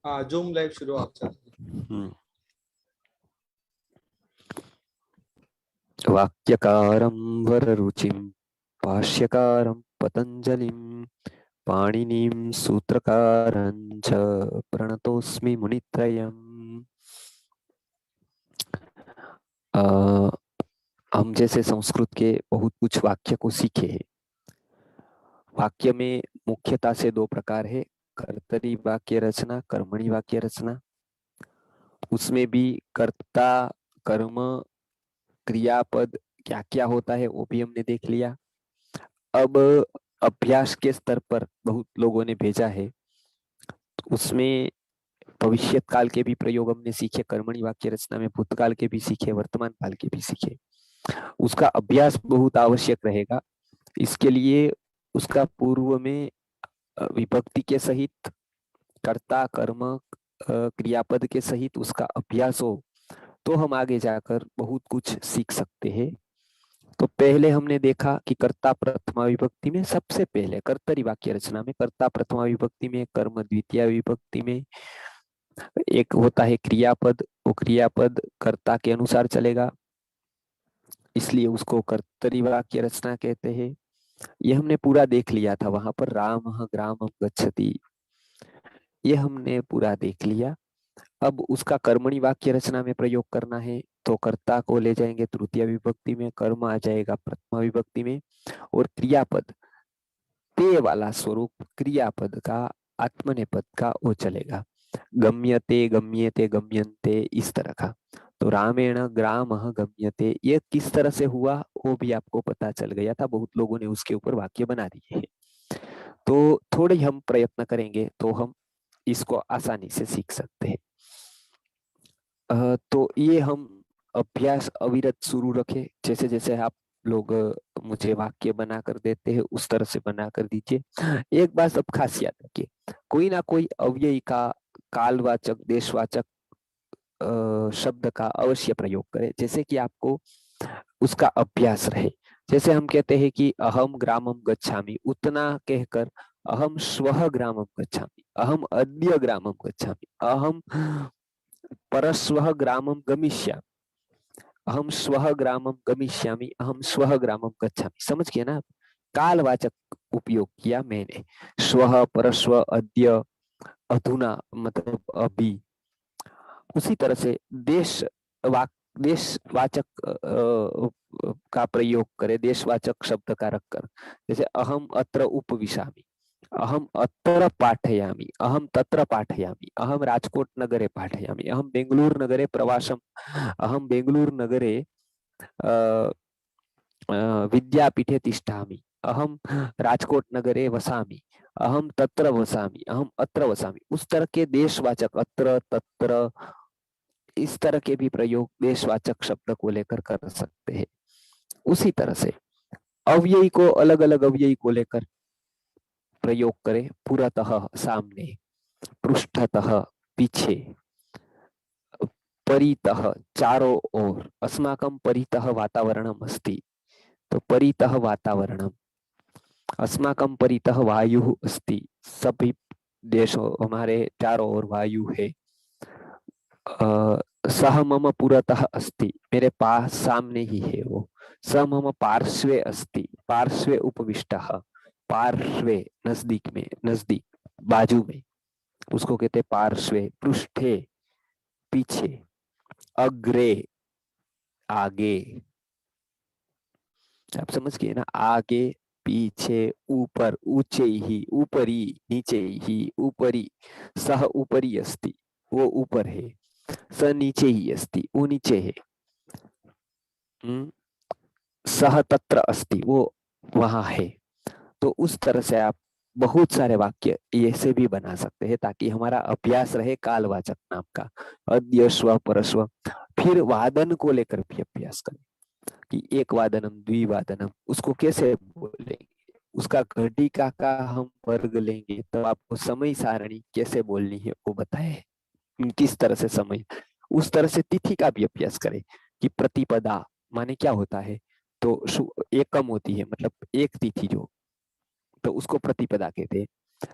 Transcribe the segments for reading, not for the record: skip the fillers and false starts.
हाँ, zoom live शुरू आपसे। वाक्यकारं वररुचिं भाष्यकारं पतञ्जलिं पाणिनीं सूत्रकारं च प्रणतोस्मि मुनित्रयम्। हम जैसे संस्कृत के बहुत कुछ वाक्य को सीखे हैं। वाक्य में मुख्यतः से दो प्रकार है, कर्तरी वाक्य रचना, कर्मणी वाक्य रचना। उसमें भी कर्ता, कर्म, क्रियापद क्या क्या होता है वो भी हमने देख लिया। अब अभ्यास के स्तर पर बहुत लोगों ने भेजा है, तो उसमें भविष्य काल के भी प्रयोग हमने सीखे, कर्मणी वाक्य रचना में भूतकाल के भी सीखे, वर्तमान काल के भी सीखे। उसका अभ्यास बहुत आवश्यक रहेगा। इसके लिए उसका पूर्व में विभक्ति के सहित, कर्ता, कर्म, क्रियापद के सहित उसका अभ्यास हो तो हम आगे जाकर बहुत कुछ सीख सकते हैं। तो पहले हमने देखा कि कर्ता प्रथमा विभक्ति में, सबसे पहले कर्तरी वाक्य रचना में कर्ता प्रथमा विभक्ति में, कर्म द्वितीय विभक्ति में, एक होता है क्रियापद, वो क्रियापद कर्ता के अनुसार चलेगा, इसलिए उसको कर्तरी वाक्य रचना कहते हैं। ये हमने पूरा देख लिया था, वहां पर रामः ग्रामं गच्छति, ये हमने पूरा देख लिया। अब उसका कर्मणी वाक्य रचना में प्रयोग करना है तो कर्ता को ले जाएंगे तृतीय विभक्ति में, कर्म आ जाएगा प्रथमा विभक्ति में, और क्रियापद ते वाला स्वरूप क्रियापद का, आत्मनेपद का वो चलेगा, गम्यते, गम्येते, गम्यन्ते, इस तरह का। तो रामेण ग्रामः गम्यते, ये किस तरह से हुआ वो भी आपको पता चल गया था, बहुत लोगों ने उसके ऊपर वाक्य बना दिए हैं। तो थोड़े हम प्रयत्न करेंगे तो हम इसको आसानी से सीख सकते हैं। तो ये हम अभ्यास अविरत शुरू रखे, जैसे जैसे आप लोग मुझे वाक्य बना कर देते हैं उस तरह से बना कर दीजिए। एक बात अब खास याद रखिए, कोई ना कोई अव्ययी का, कालवाचक, देशवाचक शब्द का अवश्य प्रयोग करें, जैसे कि आपको उसका अभ्यास रहे। जैसे हम कहते हैं कि अहम ग्रामम गच्छामि, उतना कहकर अहम श्वः ग्रामम गच्छामि, अहम अद्य ग्रामम गच्छामि, अहम परश्वः ग्रामं गमिष्यामि, अहम स्वः ग्रामं गमिष्यामि, अहम स्वः ग्रामं गच्छामि। समझ गए ना आप? कालवाचक उपयोग किया मैंने, स्वः, परश्व, अद्य, अधुना मतलब अभी। उसी तरह से देशवाचक का प्रयोग करें, देशवाचक शब्द का रखकर, जैसे अहम अत्र उपविशामि, अहम अत्र पाठयामि, अहम तत्र पाठयामि, अहम राजकोट नगरे पाठयामि, अहम बेंगलुरु नगरे प्रवासम, अहम बेंगलुरु नगरे विद्यापीठे तिष्ठामि, अहम राजकोट नगरे वसामि, अहम तत्र वसामि, अहम अत्र वसामि। उस तरह के देशवाचक, अत्र, तत्र, इस तरह के भी प्रयोग देशवाचक शब्द को लेकर कर सकते हैं। उसी तरह से अव्ययी को, अलग अलग अव्ययी को लेकर प्रयोग करें, पुरतः सामने, पृष्ठतः पीछे, परितः चारों ओर, अस्माकं परितः वातावरणम अस्ति, तो परितः वातावरणम, अस्माकं परितः वायु अस्ति, सभी देशों हमारे चारों ओर वायु है। सह मम पुरतः अस्ति, मेरे पास सामने ही है वो। स मम पार्श्वे अस्ति, पार्श्वे उपविष्टः, पार्श्वे नजदीक में, नजदीक, बाजू में, उसको कहते हैं पार्श्वे। पृष्ठे पीछे, अग्रे आगे, आप समझ गए ना? आगे, पीछे, ऊपर, ऊंचे ही, ऊपरी, नीचे ही, ऊपरी, सह ऊपरी अस्ति, वो ऊपर है, स नीचे ही अस्ति, वो नीचे है, सह तत्र अस्ति, वो वहां है। तो उस तरह से आप बहुत सारे वाक्य ऐसे भी बना सकते हैं ताकि हमारा अभ्यास रहे कालवाचक नाम का, अद्य, स्व, परस्व। फिर वादन को लेकर भी अभ्यास करें कि एक वादनम, द्विवादनम, उसको कैसे बोलेंगे, उसका घटिका का हम वर्ग लेंगे तो आपको समय सारणी कैसे बोलनी है वो बताए, किस तरह से समय। उस तरह से तिथि का भी अभ्यास करें कि प्रतिपदा माने क्या होता है, तो एकम होती है, मतलब एक तिथि जो, तो उसको प्रतिपदा कहते हैं।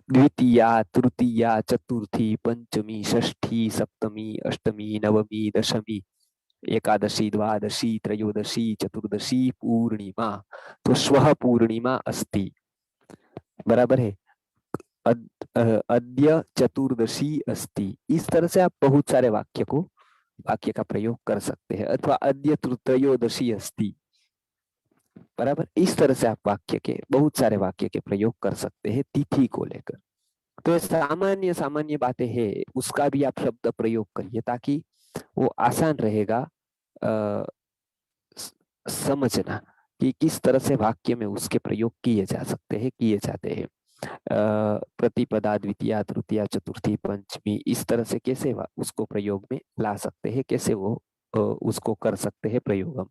द्वितीया, तृतीया, चतुर्थी, पंचमी, षष्ठी, सप्तमी, अष्टमी, नवमी, दशमी, एकादशी, द्वादशी, त्रयोदशी, चतुर्दशी, पूर्णिमा। तो श्वः पूर्णिमा अस्ति, बराबर है। अद्य चतुर्दशी अस्ति। इस तरह से आप बहुत सारे वाक्य का प्रयोग कर सकते हैं। अथवा अद्य त्रयोदशी अस्ति, बराबर। इस तरह से आप बहुत सारे वाक्य के प्रयोग कर सकते हैं तिथि को लेकर। तो ये सामान्य सामान्य बातें हैं, उसका भी आप शब्द प्रयोग करिए ताकि वो आसान रहेगा समझना कि किस तरह से वाक्य में उसके प्रयोग किए जा सकते हैं, किए जाते हैं। प्रतिपदा, द्वितीया, तृतीया, चतुर्थी, पंचमी, इस तरह से कैसे उसको प्रयोग में ला सकते हैं, कैसे वो उसको कर सकते हैं प्रयोग हम।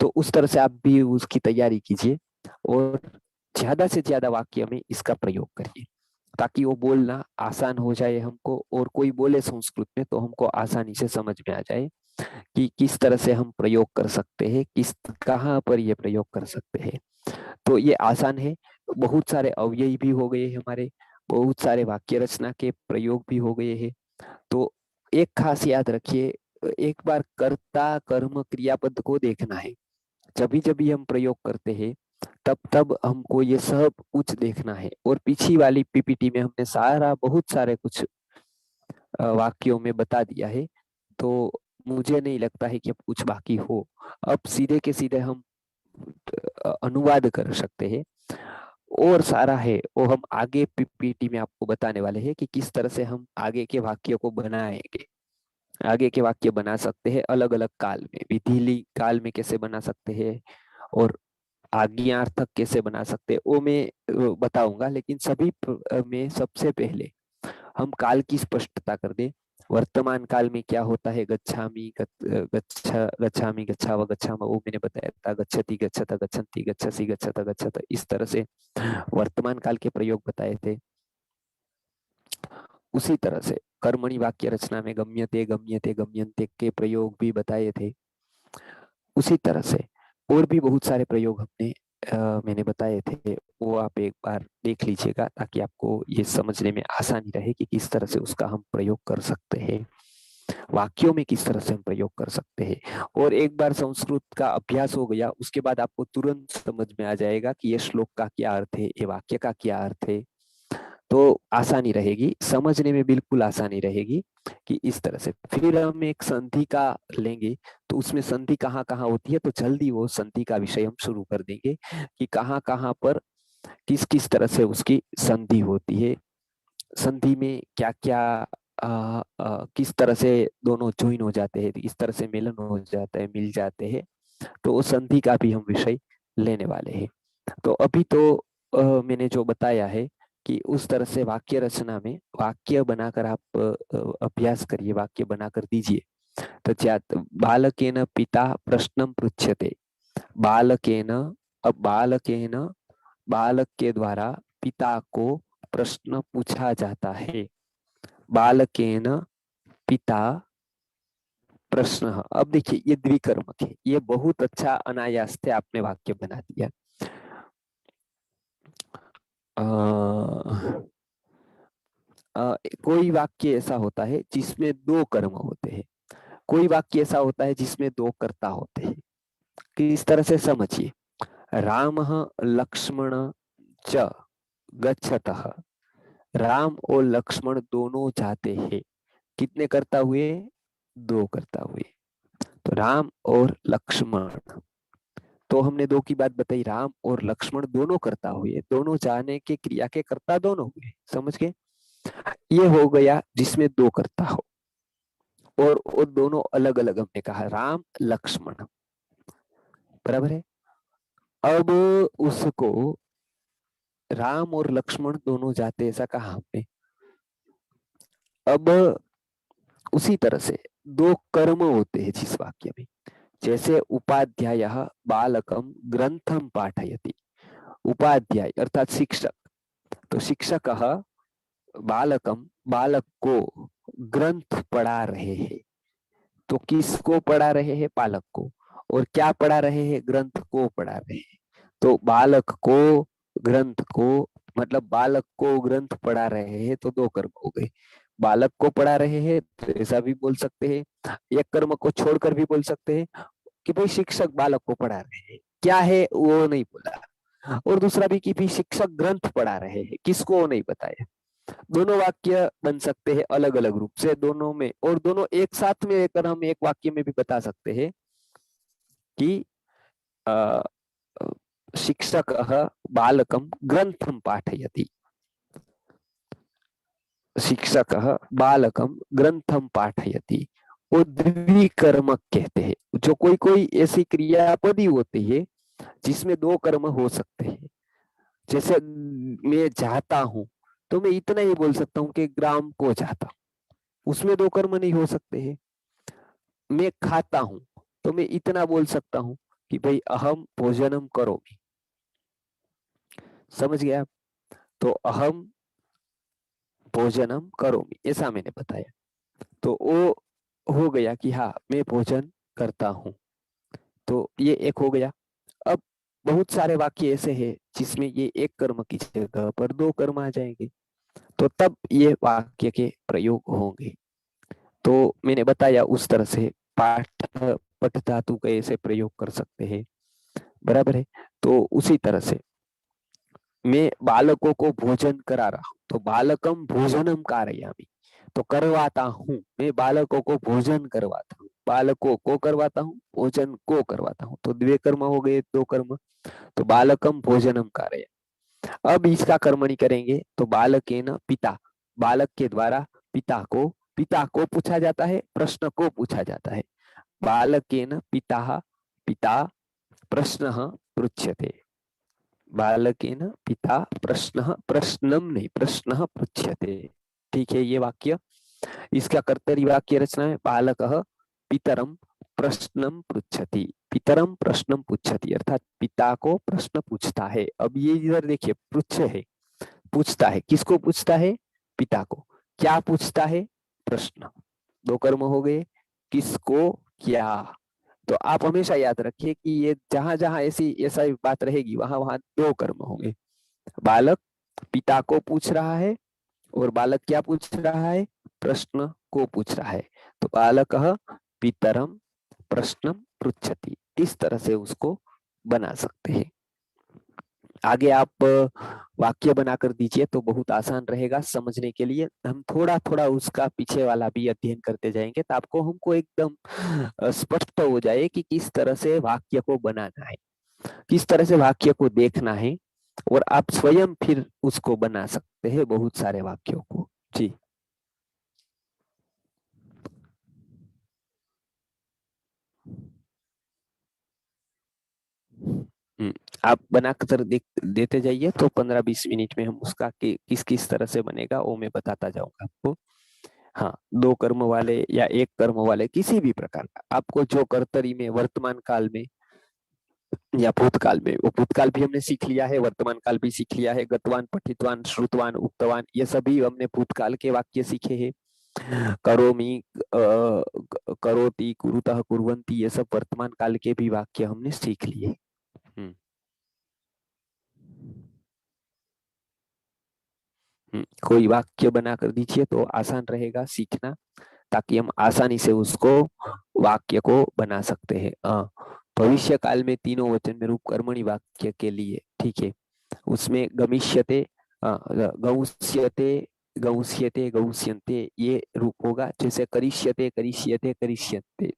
तो उस तरह से आप भी उसकी तैयारी कीजिए और ज्यादा से ज्यादा वाक्य में इसका प्रयोग करिए ताकि वो बोलना आसान हो जाए हमको, और कोई बोले संस्कृत में तो हमको आसानी से समझ में आ जाए कि किस तरह से हम प्रयोग कर सकते हैं, कहाँ पर ये प्रयोग कर सकते हैं। तो ये आसान है। बहुत सारे अव्ययी भी हो गए हमारे, बहुत सारे वाक्य रचना के प्रयोग भी हो गए हैं। तो एक खास याद रखिए, एक बार कर्ता कर्म क्रियापद को देखना है। जब भी हम प्रयोग करते हैं तब तब हमको ये सब कुछ देखना है। और पिछली वाली पीपीटी में हमने बहुत सारे कुछ वाक्यों में बता दिया है। तो मुझे नहीं लगता है कि अब कुछ बाकी हो। अब सीधे के सीधे हम अनुवाद कर सकते हैं। और सारा है वो हम आगे पीपीटी में आपको बताने वाले हैं कि किस तरह से हम आगे के वाक्यों को बनाएंगे। आगे के वाक्य बना सकते हैं अलग अलग काल में, विधिली काल में कैसे बना सकते हैं, और आज्ञार्थक कैसे बना सकते हैं, वो मैं बताऊंगा। लेकिन में सबसे पहले हम काल की स्पष्टता कर दे। वर्तमान काल में क्या होता है, गच्छामि, गच्छामि, गच्छाव, गच्छाम, वो मैंने बताया था। गच्छति, गच्छत, गच्छन्ति, गच्छसि, गच्छत, गच्छत, इस तरह से वर्तमान काल के प्रयोग बताए थे। उसी तरह से कर्मणि वाक्य रचना में गम्यते, गम्यते, गम्यन्ते के प्रयोग भी बताए थे। उसी तरह से और भी बहुत सारे प्रयोग मैंने बताए थे, वो आप एक बार देख लीजिएगा ताकि आपको ये समझने में आसानी रहे कि किस तरह से उसका हम प्रयोग कर सकते हैं, वाक्यों में किस तरह से हम प्रयोग कर सकते हैं। और एक बार संस्कृत का अभ्यास हो गया उसके बाद आपको तुरंत समझ में आ जाएगा कि ये श्लोक का क्या अर्थ है, ये वाक्य का क्या अर्थ है। तो आसानी रहेगी समझने में, बिल्कुल आसानी रहेगी कि इस तरह से। फिर हम एक संधि का लेंगे, तो उसमें संधि कहाँ कहाँ होती है, तो जल्दी वो संधि का विषय हम शुरू कर देंगे कि कहाँ कहाँ पर किस किस तरह से उसकी संधि होती है। संधि में क्या क्या किस तरह से दोनों ज्वाइन हो जाते हैं, इस तरह से मिलन हो जाता है, मिल जाते हैं। तो वो संधि का भी हम विषय लेने वाले हैं। तो अभी तो मैंने जो बताया है कि उस तरह से वाक्य रचना में वाक्य बनाकर आप अभ्यास करिए, वाक्य बनाकर दीजिए। तो बालकेन पिता प्रश्नम पृच्छते। बालकेन, अब बालक के द्वारा पिता को प्रश्न पूछा जाता है। बालकेन पिता प्रश्न। अब देखिए ये द्विकर्मक है, ये बहुत अच्छा अनायास से आपने वाक्य बना दिया। कोई वाक्य ऐसा होता है जिसमें दो कर्म होते हैं, कोई वाक्य ऐसा होता है जिसमें दो कर्ता होते हैं। किस तरह से समझिए, रामः लक्ष्मण च गच्छतः। राम और लक्ष्मण दोनों जाते हैं। कितने कर्ता हुए, दो कर्ता हुए। तो राम और लक्ष्मण, तो हमने दो की बात बताई, राम और लक्ष्मण दोनों कर्ता हुए, दोनों जाने के क्रिया के कर्ता दोनों हुए, समझ गए। ये हो गया जिसमें दो कर्ता हो, और वो दोनों अलग अलग हमने कहा, राम लक्ष्मण, बराबर है। अब उसको राम और लक्ष्मण दोनों जाते ऐसा कहा हमने। अब उसी तरह से दो कर्म होते हैं जिस वाक्य में, जैसे उपाध्याय बालकम ग्रंथम पाठयति। उपाध्याय अर्थात शिक्षक, तो शिक्षक बालकम बालक को ग्रंथ पढ़ा रहे हैं। तो किसको पढ़ा रहे हैं, बालक को। और क्या पढ़ा रहे हैं, ग्रंथ को पढ़ा रहे हैं। तो बालक को ग्रंथ को मतलब बालक को ग्रंथ पढ़ा रहे हैं तो दो कर्म हो गए। बालक को पढ़ा रहे हैं तो ऐसा भी बोल सकते हैं। एक कर्म को छोड़कर भी बोल सकते हैं कि भाई शिक्षक बालक को पढ़ा रहे हैं, क्या है वो नहीं बोला। और दूसरा भी कि भी शिक्षक ग्रंथ पढ़ा रहे हैं, किसको वो नहीं बताया। दोनों वाक्य बन सकते हैं अलग अलग रूप से दोनों में, और दोनों एक साथ में अगर हम एक वाक्य में भी बता सकते हैं कि अ, शिक्षक बालकम ग्रंथम पाठयति। शिक्षक बालकम ग्रंथम पाठयति, वो द्विकर्मक कहते हैं। जो कोई कोई ऐसी क्रियापदी होती है जिसमें दो कर्म हो सकते हैं। जैसे मैं जाता हूं तो मैं इतना ही बोल सकता हूँ कि ग्राम को जाता हूं, उसमें दो कर्म नहीं हो सकते हैं। मैं खाता हूं तो मैं इतना बोल सकता हूँ कि भाई अहम भोजनम करोमि। समझ गया आप? तो अहम भोजनम करोमि ऐसा मैंने बताया, तो वो हो गया कि हाँ मैं भोजन करता हूँ। तो ये एक हो गया। अब बहुत सारे वाक्य ऐसे हैं जिसमें ये एक कर्म की जगह पर दो कर्म आ जाएंगे, तो तब ये वाक्य के प्रयोग होंगे। तो मैंने बताया उस तरह से पाठ पठ धातु का ऐसे प्रयोग कर सकते हैं, बराबर है। तो उसी तरह से मैं बालकों को भोजन करा रहा हूँ तो बालकम भोजनम कारयामि, तो करवाता हूँ, मैं बालकों को भोजन करवाता हूँ, बालकों को करवाता हूँ, भोजन को करवाता हूँ, तो द्वे कर्म हो गए, दो कर्म। तो बालकम भोजनम कारयामि। अब इसका कर्मणि करेंगे तो बालकेन पिता, बालक के द्वारा पिता को पूछा जाता है, प्रश्न को पूछा जाता है। बालकेन पिता पिता प्रश्न पृच्छ्यते। बालकेन पिता प्रश्न, प्रश्नम नहीं प्रश्न पृच्छ्यते। ठीक है ये वाक्य। इसका कर्तरी वाक्य रचना है बालक पितरम प्रश्नम पृच्छति। पितरम प्रश्नम पृच्छति अर्थात पिता को प्रश्न पूछता है। अब ये इधर देखिए पृच्छ है, पूछता है, किसको पूछता है? पिता को। क्या पूछता है? प्रश्न। दो कर्म हो गए, किसको, क्या। तो आप हमेशा याद रखिए कि ये जहां जहां ऐसी ऐसा बात रहेगी वहां वहां दो कर्म होंगे। बालक पिता को पूछ रहा है और बालक क्या पूछ रहा है? प्रश्न को पूछ रहा है। तो बालक पितरम प्रश्न पृच्छति, इस तरह से उसको बना सकते हैं। आगे आप वाक्य बनाकर दीजिए तो बहुत आसान रहेगा समझने के लिए। हम थोड़ा थोड़ा उसका पीछे वाला भी अध्ययन करते जाएंगे तो आपको हमको एकदम स्पष्ट हो जाए कि किस तरह से वाक्य को बनाना है, किस तरह से वाक्य को देखना है, और आप स्वयं फिर उसको बना सकते हैं बहुत सारे वाक्यों को। जी। हम्म, आप बनाकर देते जाइए तो 15-20 मिनट में हम उसका किस किस तरह से बनेगा वो मैं बताता जाऊंगा आपको। हाँ, दो कर्म वाले या एक कर्म वाले किसी भी प्रकार का आपको जो कर्तरी में वर्तमान काल में या भूतकाल में, वो भूतकाल भी हमने सीख लिया है, वर्तमान काल भी सीख लिया है। गतवान, पठितवान, श्रुतवान, उक्तवान, ये सभी हमने भूतकाल के वाक्य सीखे हैं। करोमि, करोति, कुरुतः, कुर्वन्ति, ये सब वर्तमान काल के भी वाक्य हमने सीख लिए। हम्म। कोई वाक्य बनाकर दीजिए तो आसान रहेगा सीखना, ताकि हम आसानी से उसको वाक्य को बना सकते हैं। भविष्य काल में तीनों वचन में रूप कर्मणि वाक्य के लिए, ठीक है, उसमें गमिष्यते, गौष्यते, गौष्यते, गौष्यन्ते ये रूप होगा। जैसे करिष्यते, करिष्यते, करिष्यन्ते,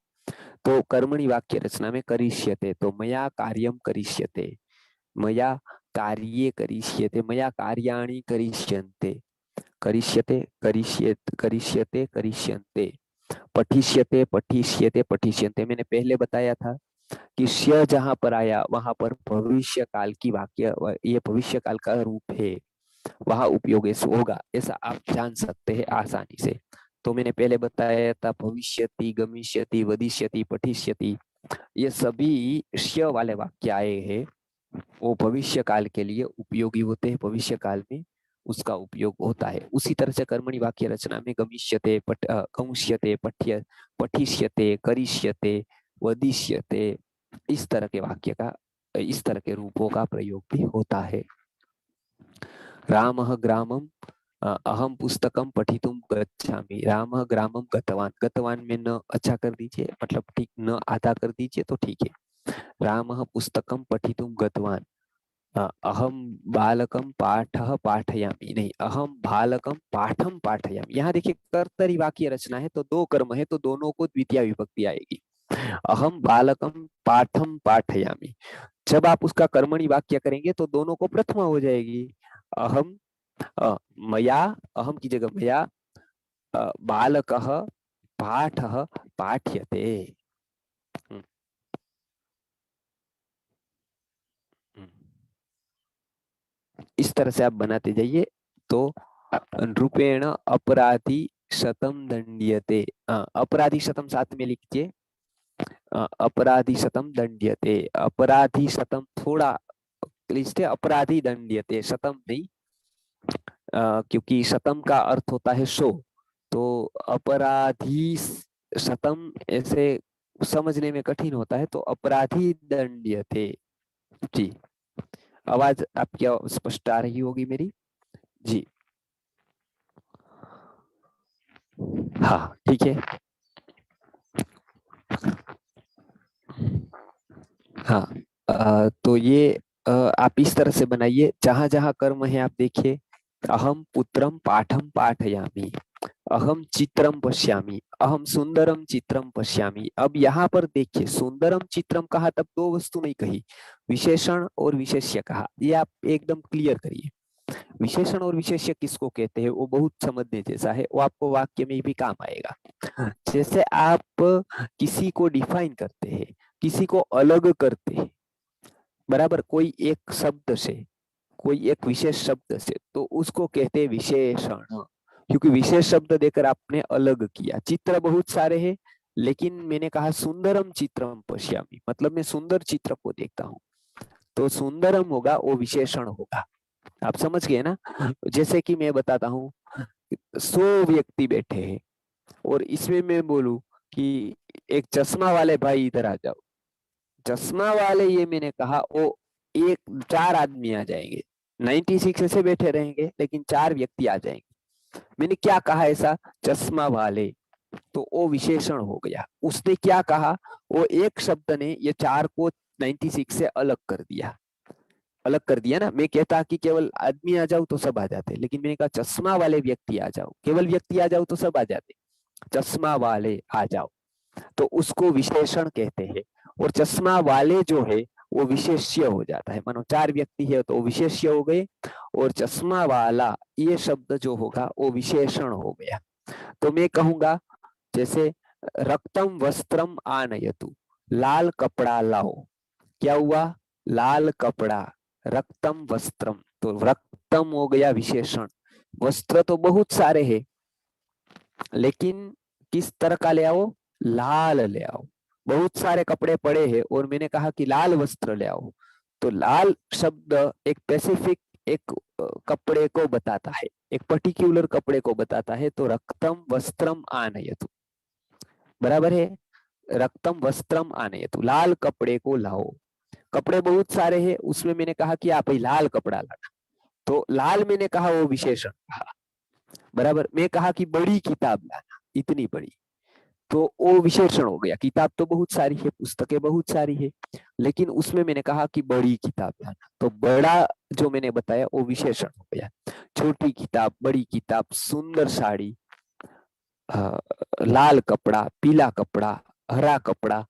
तो कर्मणि वाक्य रचना में करिष्यते तो मया कार्यम करिष्यते, मया कार्ये करिष्यते, मया कार्याणि करिष्यन्ते, करिष्यते, करिष्यते, करिष्यन्ते, पठिष्यते, पठिष्यते, पठिष्यन्ते। मैंने पहले बताया था कि स्य जहां पर आया वहां पर भविष्य काल की वाक्य, ये भविष्य काल का रूप है, वहां उपयोग होगा, ऐसा आप जान सकते हैं आसानी से। तो मैंने पहले बताया था भविष्यति, गमिष्यति, वदिष्यति, पठिष्यति, ये सभी स्य वाले वाक्य आए हैं, वो भविष्य काल के लिए उपयोगी होते हैं, भविष्य काल में उसका उपयोग होता है। उसी तरह से कर्मणि वाक्य रचना में गमिष्यते, कंष्यते, पठिष्यते, करिष्यते, वदिष्यते, इस तरह के वाक्य का, इस तरह के रूपों का प्रयोग भी होता है। रामः ग्रामं अहम पुस्तकम पठितुम गच्छामि। रामः ग्रामम गतवान, गतवान में न अच्छा कर दीजिए, मतलब ठीक न आधा कर दीजिए तो ठीक है। रामः पुस्तकम पठितुम गतवान। अहम बालकम पाठः पाठयामि, नहीं, अहम बालकम पाठम पाठयामि। यहाँ देखिए कर्तरी वाक्य रचना है तो दो कर्म है तो दोनों को द्वितीय विभक्ति आएगी। अहम बालकम पाठम पाठयामि। जब आप उसका कर्मणि वाक्य करेंगे तो दोनों को प्रथमा हो जाएगी। अहम मया, अहम की जगह मया बालकः पाठः पाठ्यते। हम्म, हम्म। इस तरह से आप बनाते जाइए तो रूपेण अपराधी शतम दंड्यते। अपराधी शतम साथ में लिखिए। अपराधी शतम दंड्यते, अपराधी शतम थोड़ा लिखते, अपराधी दंड्यते, शतम नहीं। क्योंकि शतम का अर्थ होता है 100, तो अपराधी शतम ऐसे समझने में कठिन होता है, तो अपराधी दंड्यते। जी, आवाज आपकी स्पष्ट आ रही होगी मेरी? जी हाँ, ठीक है। हाँ, तो ये आप इस तरह से बनाइए, जहां जहां कर्म है आप देखिए। अहम पुत्रम पाठम पाठयामि, अहम चित्रम पश्यामि, अहम सुंदरम चित्रम पश्यामि। अब यहाँ पर देखिए, सुंदरम चित्रम कहा तब दो वस्तु नहीं कही, विशेषण और विशेष्य कहा। ये आप एकदम क्लियर करिए। विशेषण और विशेष्य किसको कहते हैं वो बहुत समझने जैसा है, वो आपको वाक्य में भी काम आएगा। जैसे आप किसी को डिफाइन करते हैं, किसी को अलग करते हैं, बराबर, कोई एक शब्द से, कोई एक विशेष शब्द से, तो उसको कहते हैं विशेषण। क्योंकि विशेष शब्द देकर आपने अलग किया। चित्र बहुत सारे हैं, लेकिन मैंने कहा सुंदरम चित्रम पश्यामि, मतलब मैं सुंदर चित्र को देखता हूँ, तो सुंदरम होगा वो विशेषण होगा। आप समझ गए ना? जैसे कि मैं बताता हूँ, 100 व्यक्ति बैठे हैं और इसमें मैं बोलूं कि एक चश्मा वाले भाई इधर आ जाओ, चश्मा वाले ये मैंने कहा, वो एक 4 आदमी आ जाएंगे। 96 ऐसे बैठे रहेंगे लेकिन 4 व्यक्ति आ जाएंगे। मैंने क्या कहा ऐसा? चश्मा वाले, तो वो विशेषण हो गया। उसने क्या कहा? वो एक शब्द ने ये 4 को 96 से अलग कर दिया। अलग कर दिया ना। मैं कहता कि केवल आदमी आ जाओ तो सब आ जाते, लेकिन मैंने कहा चश्मा वाले व्यक्ति आ जाओ, केवल व्यक्ति आ जाओ तो सब आ जाते, चश्मा वाले आ जाओ, तो उसको विशेषण कहते हैं। और चश्मा वाले जो है वो विशेष्य हो जाता है। मानो 4 व्यक्ति है तो वो विशेष्य हो गए, और चश्मा वाला ये शब्द जो होगा वो विशेषण हो गया। तो मैं कहूंगा जैसे रक्तम वस्त्रम आनयतु, लाल कपड़ा लाओ। क्या हुआ? लाल कपड़ा, रक्तम वस्त्रम, तो रक्तम हो गया विशेषण। वस्त्र तो बहुत सारे हैं, लेकिन किस तरह का ले आओ? लाल ले आओ। बहुत सारे कपड़े पड़े हैं और मैंने कहा कि लाल वस्त्र ले आओ, तो लाल शब्द एक स्पेसिफिक एक कपड़े को बताता है, एक पर्टिकुलर कपड़े को बताता है। तो रक्तम वस्त्रम आनयतु, बराबर है, रक्तम वस्त्रम आनयतु, लाल कपड़े को लाओ। कपड़े बहुत सारे हैं, उसमें मैंने कहा कि आप ही लाल कपड़ा लाना, तो लाल मैंने कहा वो विशेषण कहा, बराबर। मैं कहा कि बड़ी किताब लाना, इतनी बड़ी, तो वो विशेषण हो गया। किताब तो बहुत सारी है, पुस्तकें बहुत सारी है, लेकिन उसमें मैंने कहा कि बड़ी किताब लाना, तो बड़ा जो मैंने बताया वो विशेषण हो गया। छोटी किताब, बड़ी किताब, सुंदर साड़ी, लाल कपड़ा, पीला कपड़ा, हरा कपड़ा,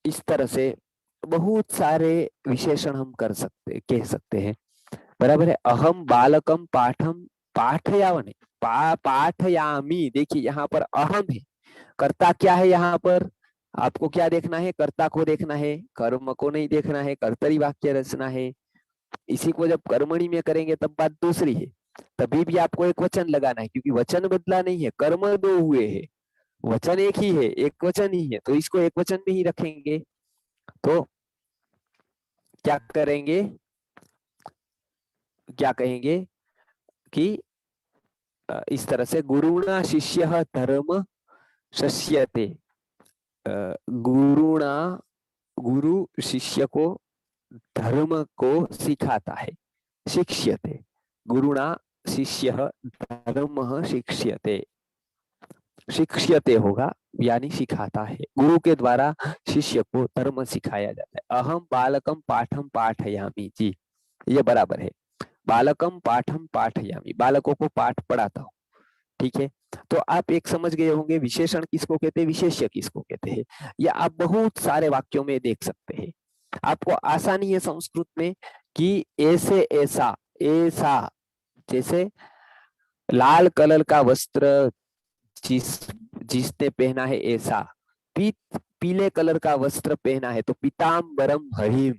इस तरह से बहुत सारे विशेषण हम कर सकते, कह सकते हैं, बराबर है। अहम बालकम पाठम पाठयावने, पाठयामी, देखिए यहाँ पर अहम है, कर्ता क्या है यहाँ पर? आपको क्या देखना है? कर्ता को देखना है, कर्म को नहीं देखना है। कर्तरी वाक्य रचना है, इसी को जब कर्मणि में करेंगे तब बात दूसरी है। तभी भी आपको एक वचन लगाना है, क्योंकि वचन बदला नहीं है, कर्म दो हुए हैं, वचन एक ही है, एक वचन ही है, तो इसको एक वचन में ही रखेंगे। तो क्या करेंगे, क्या कहेंगे कि इस तरह से गुरुणा शिष्य धर्म शस्यते। गुरुणा, गुरु शिष्य को धर्म को सिखाता है, शिक्ष्यते, गुरुणा शिष्यः धर्मः शिक्ष्यते। शिक्ष्यते होगा यानी सिखाता है, गुरु के द्वारा शिष्य को धर्म सिखाया जाता है। अहम बालकम पाठम पाठयामि जी, ये बराबर है। बालकम पाठम पाठयामि, बालकों को पाठ पढ़ाता हूँ। ठीक है, तो आप एक समझ गए होंगे विशेषण किसको कहते हैं, विशेष्य किसको कहते हैं। या आप बहुत सारे वाक्यों में देख सकते हैं। आपको आसानी है संस्कृत में कि ऐसे ऐसा ऐसा, जैसे लाल कलर का वस्त्र जिस जिसने पहना है ऐसा, पीले कलर का वस्त्र पहना है तो पीताम्बरम हरिम,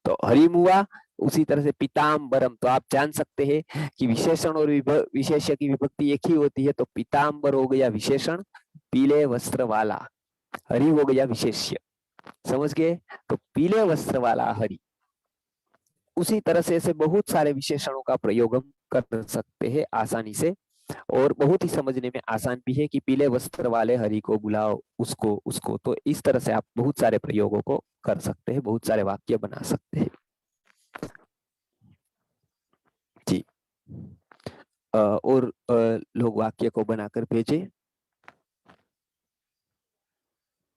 तो हरिम हुआ। उसी तरह से पीताम्बरम, तो आप जान सकते हैं कि विशेषण और विशेष्य की विभक्ति एक ही होती है। तो पीताम्बर हो गया विशेषण, पीले वस्त्र वाला, हरि हो गया विशेष्य। समझ गए, तो पीले वस्त्र वाला हरि। उसी तरह से ऐसे बहुत सारे विशेषणों का प्रयोग हम कर सकते हैं आसानी से, और बहुत ही समझने में आसान भी है कि पीले वस्त्र वाले हरि को बुलाओ, उसको उसको। तो इस तरह से आप बहुत सारे प्रयोगों को कर सकते हैं, बहुत सारे वाक्य बना सकते हैं जी। और लोग वाक्य को बनाकर भेजे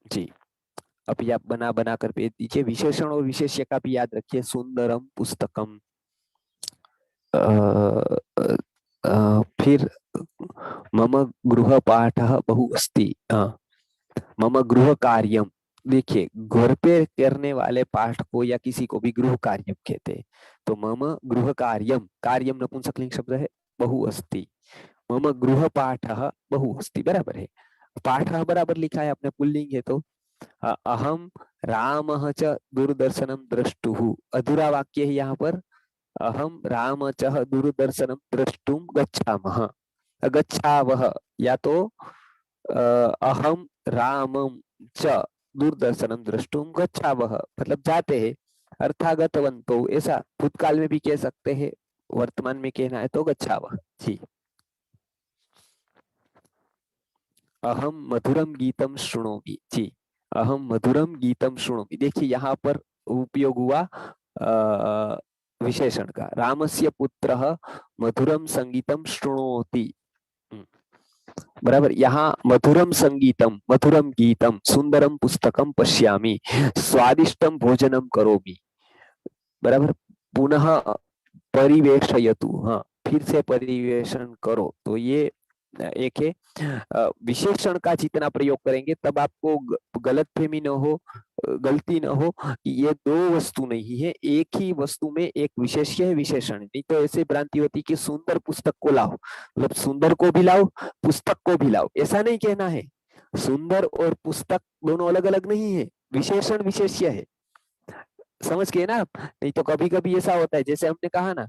जी। अभी आप बना बना कर भेज दीजिए। विशेषण और विशेष्य का भी याद रखिए। सुंदरम पुस्तकम, फिर मम गृह पाठ बहु अस्ति, मम गृह कार्यम। देखिए, घर पे करने वाले पाठ को या किसी को भी गृह कार्यम कहते हैं। तो मम गृह कार्यम, कार्यम नपुंसकलिंग शब्द है, बहु अस्ति। मम गृह पाठ बहु अस्ति, बराबर है। पाठ बराबर लिखा है आपने, पुल्लिंग है तो अहम रामः च दूरदर्शनम द्रष्टुः, अधूरा वाक्य है यहाँ पर। अहम राम च दूरदर्शनम द्रष्टुम गच्छामः, गच्छावः, या तो अहम रामम च दूरदर्शनम द्रष्टुम गच्छावः, मतलब जाते हैं, अर्थागतवन्तो, ऐसा भूतकाल में भी कह सकते हैं, वर्तमान में कहना है तो गच्छावः जी। अहम मधुरम गीतम शृणोमि जी, अहम मधुरम गीतम शृणोमि। देखिए यहाँ पर उपयोग हुआ विशेषण का। रामस्य पुत्रः मधुरम संगीतम शृणोति, बराबर। यहाँ मधुरम संगीतम, मधुरम गीतम, सुंदरम पुस्तकम पश्यामि, स्वादिष्टम भोजनम करोमि, बराबर। पुनः परिवेशयतु, हाँ, फिर से परिवेशन करो। तो ये एक है। विशेषण का जितना प्रयोग करेंगे तब आपको गलतफहमी न हो, गलती न हो कि ये दो वस्तु नहीं है, एक ही वस्तु में एक विशेष्य है, विशेषण। नहीं तो ऐसे भ्रांति होती कि सुंदर पुस्तक को लाओ, मतलब सुंदर को भी लाओ, पुस्तक को भी लाओ, ऐसा नहीं कहना है। सुंदर और पुस्तक दोनों अलग अलग नहीं है, विशेषण विशेष्य है। समझ गए ना आप? नहीं तो कभी कभी ऐसा होता है, जैसे हमने कहा ना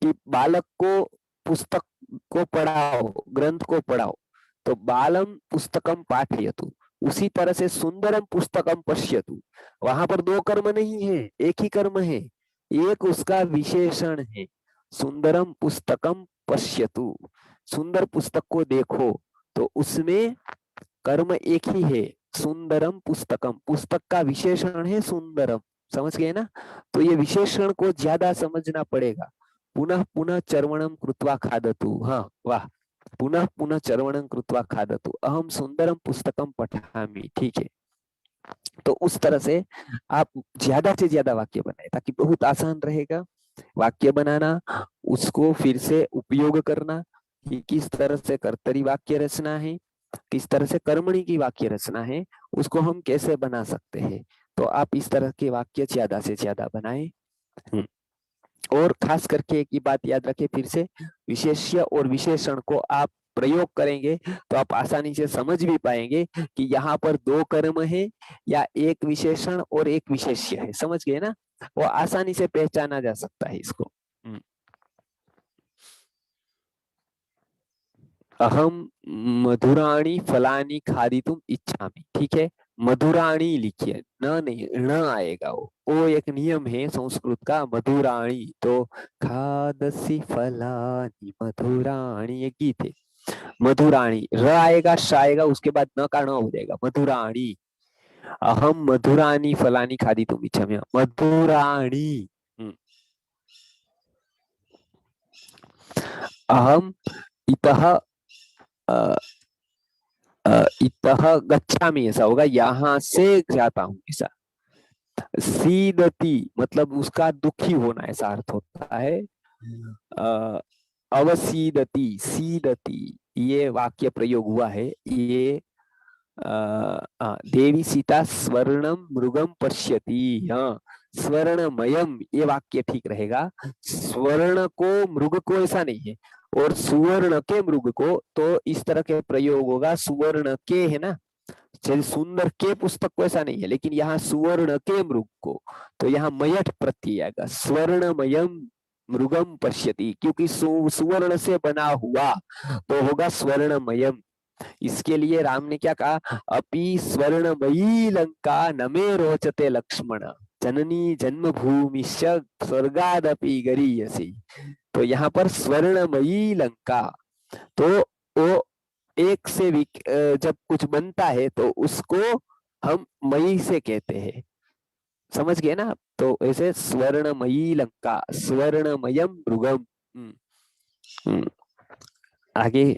कि बालक को पुस्तक को पढ़ाओ, ग्रंथ को पढ़ाओ, तो बालम पुस्तकम पाठयतु। उसी तरह से सुंदरम पुस्तकम पश्यतु, वहां पर दो कर्म नहीं है, एक ही कर्म है, एक उसका विशेषण है। सुंदरम पुस्तकम पश्यतु, सुंदर पुस्तक को देखो, तो उसमें कर्म एक ही है, सुंदरम पुस्तकम, पुस्तक का विशेषण है सुंदरम। समझ गए ना? तो ये विशेषण को ज्यादा समझना पड़ेगा। पुनः पुनः चर्वणम कृत्वा खादतु, हाँ वाह, पुनः पुनः चर्वणम कृत्वा खादतु, अहम सुंदरम पुस्तकम पठामि। ठीक है, तो उस तरह से आप ज्यादा से ज्यादा वाक्य बनाए ताकि बहुत आसान रहेगा वाक्य बनाना, उसको फिर से उपयोग करना कि किस तरह से कर्तरी वाक्य रचना है, किस तरह से कर्मणी की वाक्य रचना है, उसको हम कैसे बना सकते हैं। तो आप इस तरह के वाक्य ज्यादा से ज्यादा बनाएं। और खास करके एक ही बात याद रखें फिर से, विशेष्य और विशेषण को आप प्रयोग करेंगे तो आप आसानी से समझ भी पाएंगे कि यहाँ पर दो कर्म है या एक विशेषण और एक विशेष्य है। समझ गए ना? वो आसानी से पहचाना जा सकता है इसको। अहम मधुराणी फलानी खादितुम इच्छामि। ठीक है, मधुराणी लिखिए, न नहीं, न आएगा वो एक नियम है संस्कृत का, मधुराणी। तो खादसी फलानी मधुराणी, ये गीत है। मधुराणी, र आएगा, श आएगा, उसके बाद न का न हो जाएगा, मधुराणी। अहम मधुराणी फलानी खादितुम इच्छामि, मधुराणी। अहम इतः इतः गच्छामि ऐसा होगा, यहाँ से जाता हूँ ऐसा। सीदति मतलब उसका दुखी होना ऐसा अर्थ होता है। अ, अवसीदति, सीदति ये वाक्य प्रयोग हुआ है। ये देवी सीता स्वर्णम मृगम पश्यति, हाँ स्वर्णमयम ये वाक्य ठीक रहेगा। स्वर्ण को मृग को ऐसा नहीं है, और सुवर्ण के मृग को तो इस तरह के प्रयोग होगा। सुवर्ण के है ना, जैसे सुंदर के पुस्तक को ऐसा नहीं है, लेकिन यहाँ सुवर्ण के मृग को तो यहाँ मयठ प्रत्यय आएगा। स्वर्णमयम मृगम पश्यति, क्योंकि सुवर्ण से बना हुआ तो होगा स्वर्णमयम। इसके लिए राम ने क्या कहा, अपि स्वर्णमयी लंका न मे रोचते लक्ष्मण, जननी जन्मभूमि स्वर्गादपि गरीयसी। तो यहाँ पर स्वर्णमयी लंका, तो वो एक से जब कुछ बनता है तो उसको हम मई से कहते हैं, समझ गए ना। तो ऐसे स्वर्णमयी लंका, स्वर्णमयम मृगम। आगे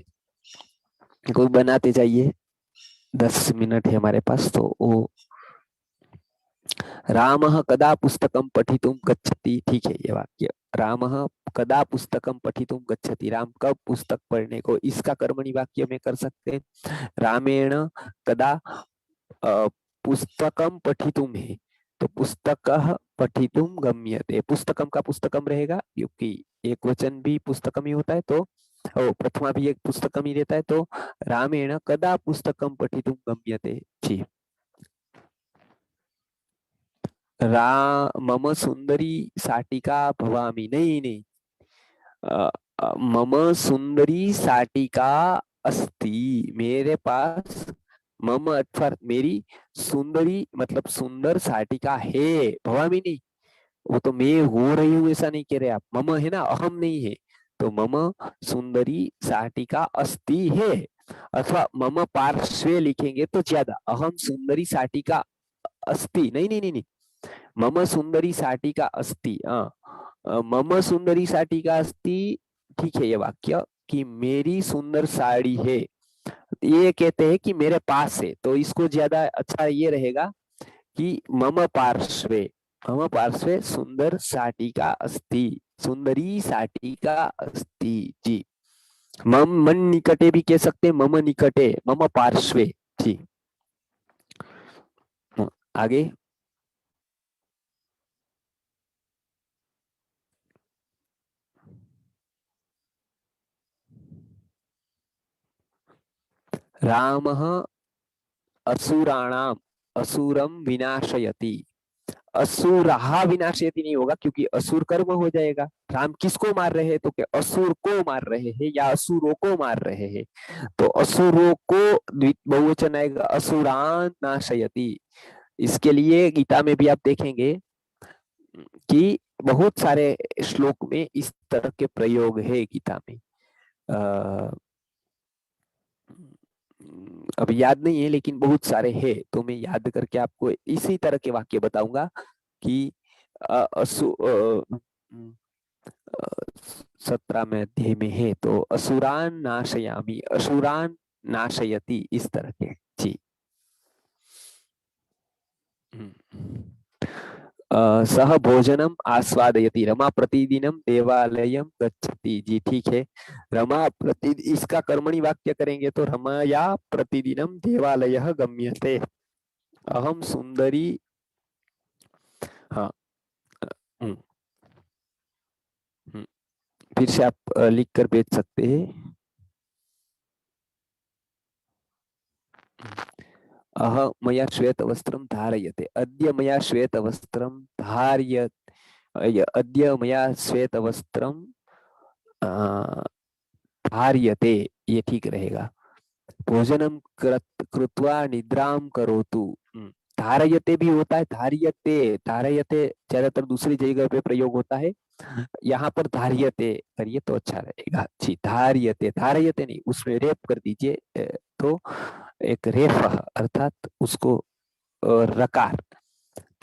कोई बनाते जाइए, 10 मिनट है हमारे पास। तो वो रामः कदा पुस्तकं पठितुं गच्छति, ठीक है ये वाक्य। रामः कदा पुस्तकं पठितुं गच्छति, राम कब पुस्तक पढ़ने को, इसका कर्मणि वाक्य में कर सकते हैं। रामेण कदा पुस्तकं पठितुं है, तो पुस्तकः पठितुं गम्यते, पुस्तकम का पुस्तकम रहेगा क्योंकि एक वचन भी पुस्तकम ही होता है, तो प्रथमा भी एक पुस्तकम ही रहता है। तो रामेण कदा पुस्तकं पठितुं गम्यते। जी, मम सुंदरी साटिका भवामी, नहीं नहीं, मम सुंदरी साटिका अस्ति, मेरे पास मम अर्थात मेरी सुंदरी मतलब सुंदर साटिका है, भवामी नहीं। वो तो मैं हो रही हूँ ऐसा नहीं कह रहे आप, मम है ना, अहम नहीं है। तो मम सुंदरी साटिका अस्ति है, अथवा मम पार्श्वे लिखेंगे तो ज्यादा, अहम सुंदरी साटिका अस्ति, नहीं नहीं नहीं नहीं, मम सुंदरी साटिका अस्ति। मम सुंदरी साटिका अस्ति, ठीक है ये वाक्य, कि मेरी सुंदर साड़ी है, ये कहते हैं कि मेरे पास है, तो इसको ज्यादा अच्छा ये रहेगा कि मम पार्श्वे सुंदर साटिका अस्ति, सुंदरी साटिका अस्ति। जी, मम मन निकटे भी कह सकते हैं, मम निकटे, मम पार्श्वे। जी, आगे। रामः असुराणाम असुरम विनाशयति, असुरहा विनाशयति नहीं होगा क्योंकि असुर कर्म हो जाएगा। राम किसको मार रहे हैं, तो क्या असुर को मार रहे हैं या असुरों को मार रहे हैं, तो असुरों को बहुवचन आएगा, असुरान नाशयति। इसके लिए गीता में भी आप देखेंगे कि बहुत सारे श्लोक में इस तरह के प्रयोग है गीता में। अभी याद नहीं है लेकिन बहुत सारे हैं, तो मैं याद करके आपको इसी तरह के वाक्य बताऊंगा कि असु 17 में अध्याय में है, तो असुरान नाशयामी, असुरान नाशयति, इस तरह के। जी, सह भोजनम आस्वादयति, रमा प्रतिदिनम देवालयम गच्छति। जी ठीक है, रमा प्रति, इसका कर्मणि वाक्य करेंगे तो रमया प्रतिदिनम देवालयः गम्यते, अहम सुंदरी। हाँ, हम्म, हम्म, फिर से आप लिख कर भेज सकते हैं। अह मया श्वेत वस्त्रम धारयते, अद्य मया श्वेत वस्त्रम धार्य, अद्य मया श्वेत वस्त्रम धार्यते, ये ठीक रहेगा। भोजनम कृत्वा निद्राम करोतु, धारयते भी होता है, धार्यते, धारयते ज्यादातर दूसरी जगह पे प्रयोग होता है, यहाँ पर धार्यते करिए तो अच्छा रहेगा। जी, धार्यते, धारयते नहीं, उसमें रेप कर दीजिए, तो एक रेफ अर्थात उसको रकार,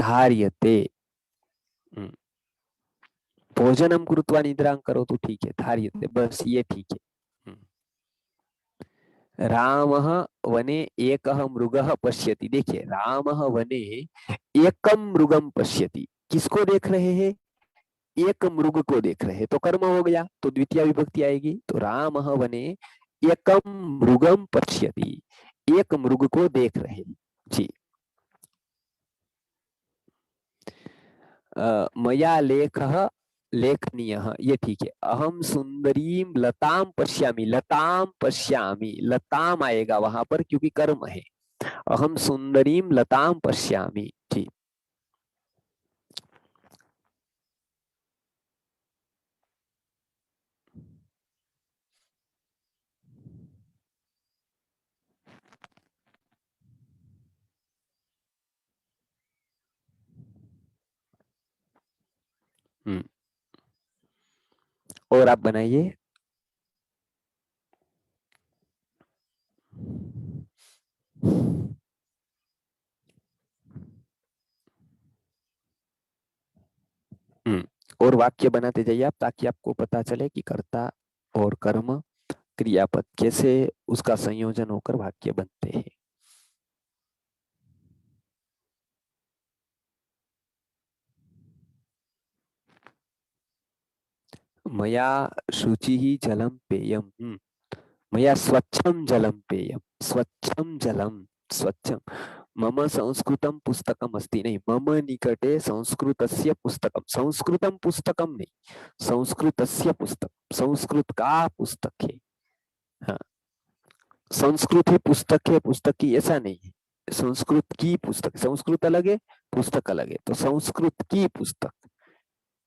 धार्यते। भोजनम कृत्वा निद्रां करो तो ठीक है, धार्यते, बस ये ठीक है। रामः वने एकः मृगः पश्यति। देखिए, रामः वने एकम मृगम पश्यति, किसको देख रहे हैं? एक मृग को देख रहे हैं, तो कर्म हो गया, तो द्वितीय विभक्ति आएगी। तो रामः वने एकम मृगम पश्यति, एक मृग को देख रहे हैं। जी। मया लेखः लेखनीयः, ये ठीक है। अहम सुंदरीम लताम पश्यामि, लताम पश्यामि, लताम आएगा वहां पर क्योंकि कर्म है। अहम सुंदरीम लताम पश्यामि। जी। हम्म। और आप बनाइए। हम्म। और वाक्य बनाते जाइए आप, ताकि आपको पता चले कि कर्ता और कर्म, क्रियापद कैसे उसका संयोजन होकर वाक्य बनते हैं। मया शुचि ही जलम पेयम। मया स्वच्छम जलम पेयम, स्वच्छम जलम, स्वच्छम। मम संस्कृतम पुस्तकम अस्ति, नहीं, मम निकटे संस्कृतस्य पुस्तकम, संस्कृतम पुस्तकम नहीं, संस्कृतस्य पुस्तक, संस्कृत का पुस्तक है। हाँ, संस्कृत है, पुस्तक की ऐसा नहीं है। संस्कृत की पुस्तक, संस्कृत अलग है, पुस्तक अलग है, तो संस्कृत की पुस्तक,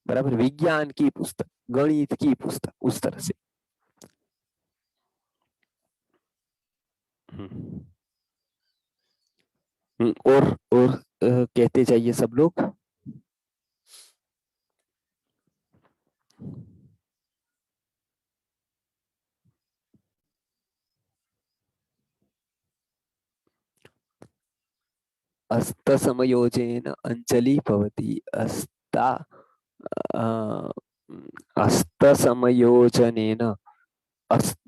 बराबर, विज्ञान की पुस्तक, गणित की पुस्तक, उस तरह से। हम्म। और कहते जाइए सब लोग। अस्त समयोजेन अंजलि भवति, अस्ता, अ, अस्त समयोजनेन,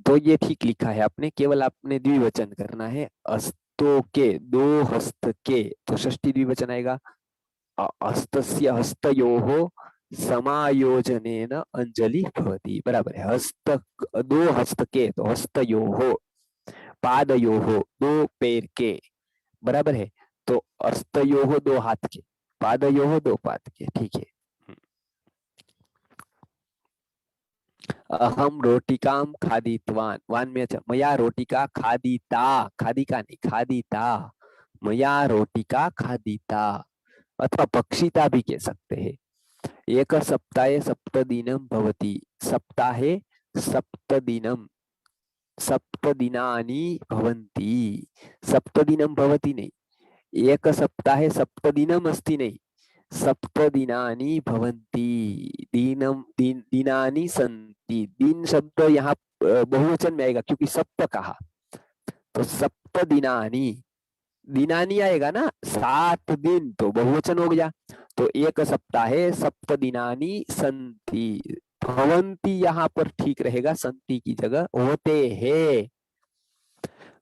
तो ये ठीक लिखा है आपने, केवल आपने द्विवचन करना है। अस्तों के, दो हस्त के, तो षष्ठी द्विवचन आएगा। हस्तस्य हस्तयोः समायोजनेन अंजलि भवति, बराबर है। हस्त, दो हस्त के, तो हस्तयोः, पादयोः, दो पैर के, बराबर है। तो हस्तयोः दो हाथ के, पादयोः दो पाद के, ठीक है। अहम रोटिकाम खादितवान, वान में अच्छा, मया रोटिका खादिता, खादिका नहीं, खादिता, मया रोटिका खादिता, अथवा भक्षिता भी कह सकते हैं। एक सप्ताहे सप्तदिनम भवति, सप्ताहे सप्तदिनम, सप्तदिनानि भवन्ति, सप्तदिनम भवति नहीं, एक सप्ताहे सप्तदिनम अस्ति नहीं, सप्तदिनानि भवन्ति, दिनानि सन्ति। दिन शब्द यहाँ बहुवचन में आएगा क्योंकि सप्त कहा, तो सप्तदिनानि, दिनानी आएगा ना, 7 दिन, तो बहुवचन हो गया। तो एक सप्ताहे सप्तदिनानि संति, भवंती यहाँ पर ठीक रहेगा, संति की जगह होते हैं।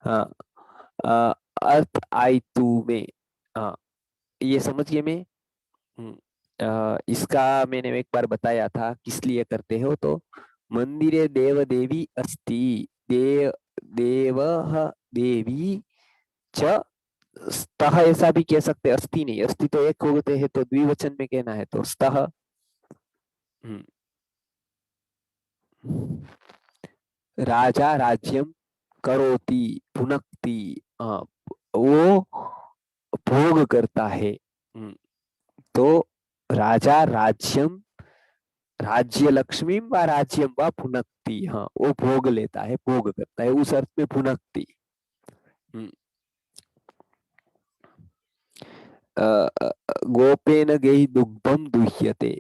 हाँ, अर्थ आयतु में, हाँ, ये समझिए। मैं इसका मैंने एक बार बताया था किस लिए करते हो, तो मंदिरे देव देवी अस्ति, देव देवः देवी च स्तः, ऐसा भी कह सकते, अस्थि नहीं, अस्थि तो एक होते हैं, तो द्विवचन में कहना है तो स्तः। हम्म। राजा राज्यम करोति भुनक्ति, वो भोग करता है। तो राजा राज्यम, राज्य लक्ष्मी व राज्यम व भुनक्ति, हाँ, वो भोग लेता है, भोग करता है, उस अर्थ में भुनक्ति। हम्म। गोपेन गई दुग्धम दुह्यते,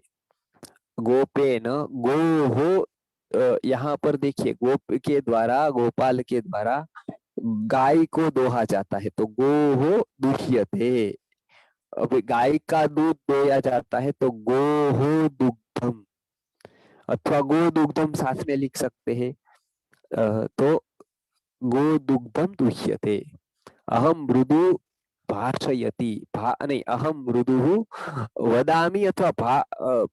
गोपेन, गो हो, यहाँ पर देखिए, गोप के द्वारा, गोपाल के द्वारा गाय को दोहा जाता है, तो गो हो दुह्यते। अब गाय का दूध दोया जाता है, तो गो हो दुग्धम, अथवा गो दुग्धम साथ में लिख सकते हैं। तो गो दुग्धम दुह्यते, अहम मृदु भाषयति, नहीं, अहम मृदु वदामि अथवा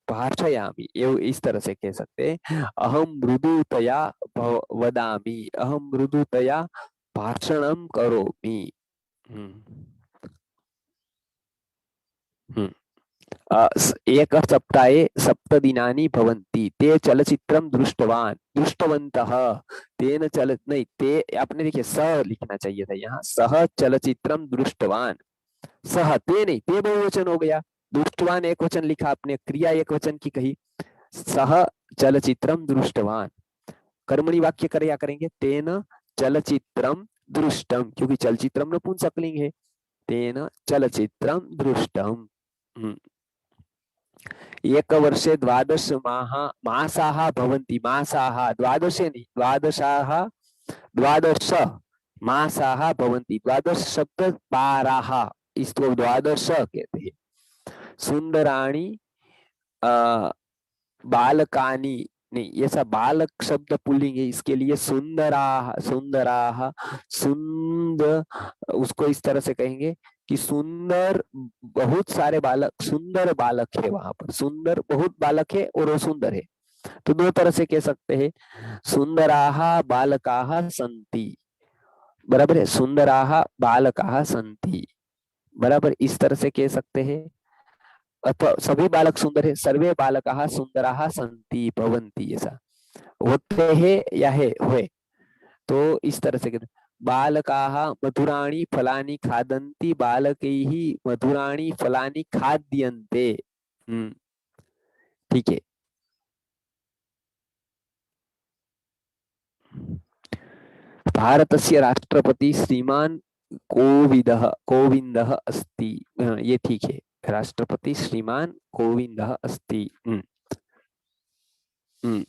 भाषयामि, ये इस तरह से कह सकते हैं। अहम मृदुतया वदामि, अहम मृदुतया भाषणम करोमि। हम्म। हम्म। एक सप्ताहे सप्तदिनानि भवन्ति, ते चलचित्रम दृष्टवान दृष्टवन्तः, तेन चल नहीं, ते आपने देखिए स लिखना चाहिए था यहाँ, सह चलचित्रम दृष्टवान। सह, ते नहीं, ते बहुवचन हो गया, दृष्टवान एक वचन लिखा आपने, क्रिया एक वचन की कही। सह चलचित्रम दृष्टवान, कर्मणि वाक्य क्या करेंगे, तेन चलचित्रम दृष्टम, क्योंकि चलचित्रम नपुंसकलिंग है, तेन चलचित्रम दृष्टम। एक वर्षे द्वादश मासाः भवन्ति, मासाः द्वादशे नहीं, द्वादशाः, द्वादश मासाः भवन्ति, द्वादश शब्द 12, इसको द्वादश कहते हैं। सुंदराणी बालकानी नहीं, ऐसा बालक शब्द पुल्लिंग है, इसके लिए सुंदराः, सुंदराः, उसको इस तरह से कहेंगे कि सुंदर बहुत सारे बालक, सुंदर बालक है, वहां पर सुंदर बहुत बालक है और वो सुंदर है। तो दो तरह से कह सकते हैं, सुंदराः बालकाः सन्ति, बराबर है, सुंदराः बालकाः सन्ति, बराबर, इस तरह से कह सकते हैं। अथवा सभी बालक सुंदर है, सर्वे बालकाः सुंदराः सन्ति भवन्ति, ऐसा होते हैं या है हुए, तो इस तरह से कहते, बालकाः मधुराणि फलानि खादन्ति, बालकैः मधुराणि फलानि खाद्यन्ते। ठीक है। भारतस्य राष्ट्रपति श्रीमान कोविंदः अस्ति, ये ठीक है, राष्ट्रपति श्रीमान कोविंदः अस्ति। हम्म। हम्म।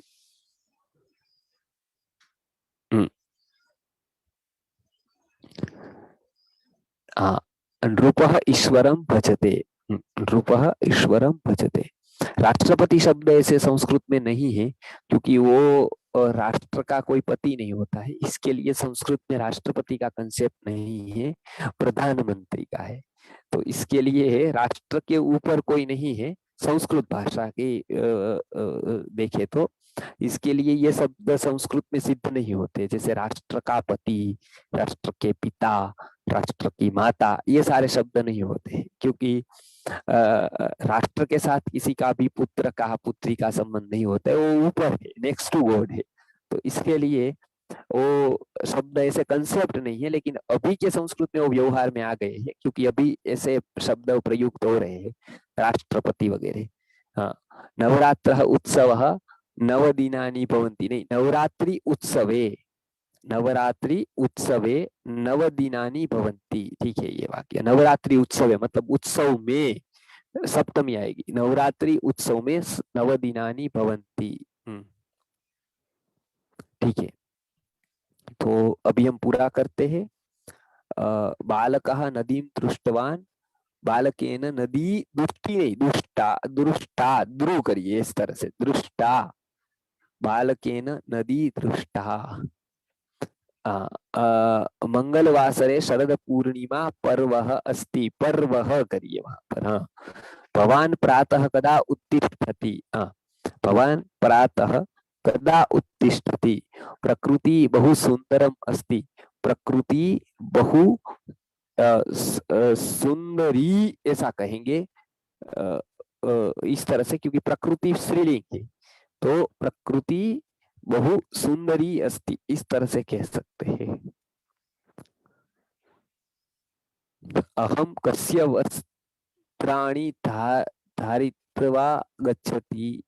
हाँ, नृपः ईश्वरं भजते, नृपः ईश्वरं भजते। राष्ट्रपति शब्द ऐसे संस्कृत में नहीं है, क्योंकि वो राष्ट्र का कोई पति नहीं होता है, इसके लिए संस्कृत में राष्ट्रपति का कंसेप्ट नहीं है, प्रधानमंत्री का है। तो इसके लिए राष्ट्र के ऊपर कोई नहीं है, संस्कृत भाषा के देखे तो इसके लिए ये शब्द संस्कृत में सिद्ध नहीं होते, जैसे राष्ट्र का पति, राष्ट्र के पिता, राष्ट्र की माता, ये सारे शब्द नहीं होते, क्योंकि राष्ट्र के साथ किसी का भी पुत्र का पुत्री का संबंध नहीं होता है, वो ऊपर है, नेक्स्ट टू गॉड है। तो इसके लिए वो शब्द ऐसे कंसेप्ट नहीं है, लेकिन अभी के संस्कृत में वो व्यवहार में आ गए हैं, क्योंकि अभी ऐसे शब्द प्रयुक्त हो रहे हैं, राष्ट्रपति वगैरह। हाँ, नवरात्र उत्सव नवदिनानि भवन्ति, नहीं, नवरात्रि उत्सवे, नवरात्रि उत्सवे नवदिनानि भवन्ति, ठीक है ये वाक्य, नवरात्रि उत्सवे मतलब उत्सव में, सप्तमी आएगी, नवरात्रि उत्सव में नवदिनानि भवन्ति। ठीक है, तो अभी हम पूरा करते हैं। बालकः नदीं दृष्टवान, बालकेन नदी, दृष्टि नहीं, दुष्टा, दृष्टा, द्रु करिए इस तरह से, दृष्टा, बालकेन नदी दृष्टा। मंगलवासरे शरद पूर्णिमा पर्वः अस्ति, पर्वः करिए वहां पर। हाँ, भवान प्रातः कदा उत्तिष्ठति, भवान प्रातः कदा उत्तिष्ठति, प्रकृति बहु सुंदरम अस्ति, प्रकृति बहु सुंदरी, ऐसा कहेंगे इस तरह से, क्योंकि प्रकृति स्त्रीलिंग है, तो प्रकृति बहु सुंदरी अस्ति, इस तरह से कह सकते हैं। अहम कस्य वस्त्राणि धारित्वा गच्छति,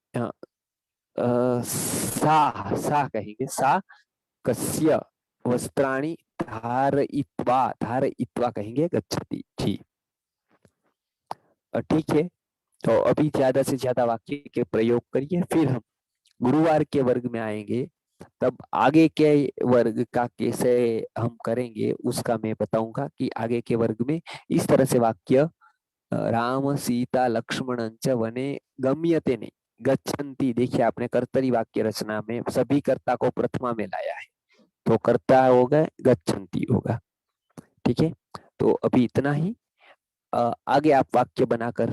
सा कहेंगे, सा कस्य वस्त्राणि धारयित्वा कहेंगे गच्छति। जी, ठीक है, तो अभी ज्यादा से ज्यादा वाक्य के प्रयोग करिए, फिर हम गुरुवार के वर्ग में आएंगे, तब आगे के वर्ग का कैसे हम करेंगे उसका मैं बताऊंगा, कि आगे के वर्ग में इस तरह से वाक्य राम सीता लक्ष्मण च वने गम्यते नहीं, गच्छन्ति, देखिए आपने कर्तरी वाक्य रचना में सभी कर्ता को प्रथमा में लाया है, तो कर्ता होगा गच्छन्ति होगा। ठीक है, तो अभी इतना ही। आगे आप वाक्य बनाकर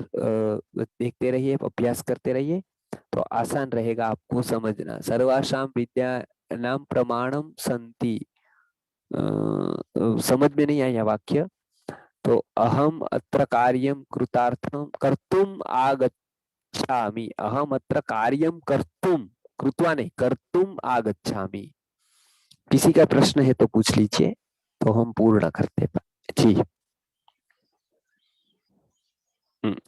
देखते रहिए, अभ्यास करते रहिए, तो आसान रहेगा आपको समझना। सर्वासाम विद्यानां प्रमाणम संति, समझ में नहीं आया वाक्य तो अहम अत्र कार्यम कृतार्थम कर्तुम आगच्छामि, अहम अत्र कार्यम कर्तुम, कृत्वा नहीं कर्तुम आगच्छामि। किसी का प्रश्न है तो पूछ लीजिए, तो हम पूर्ण करते जी।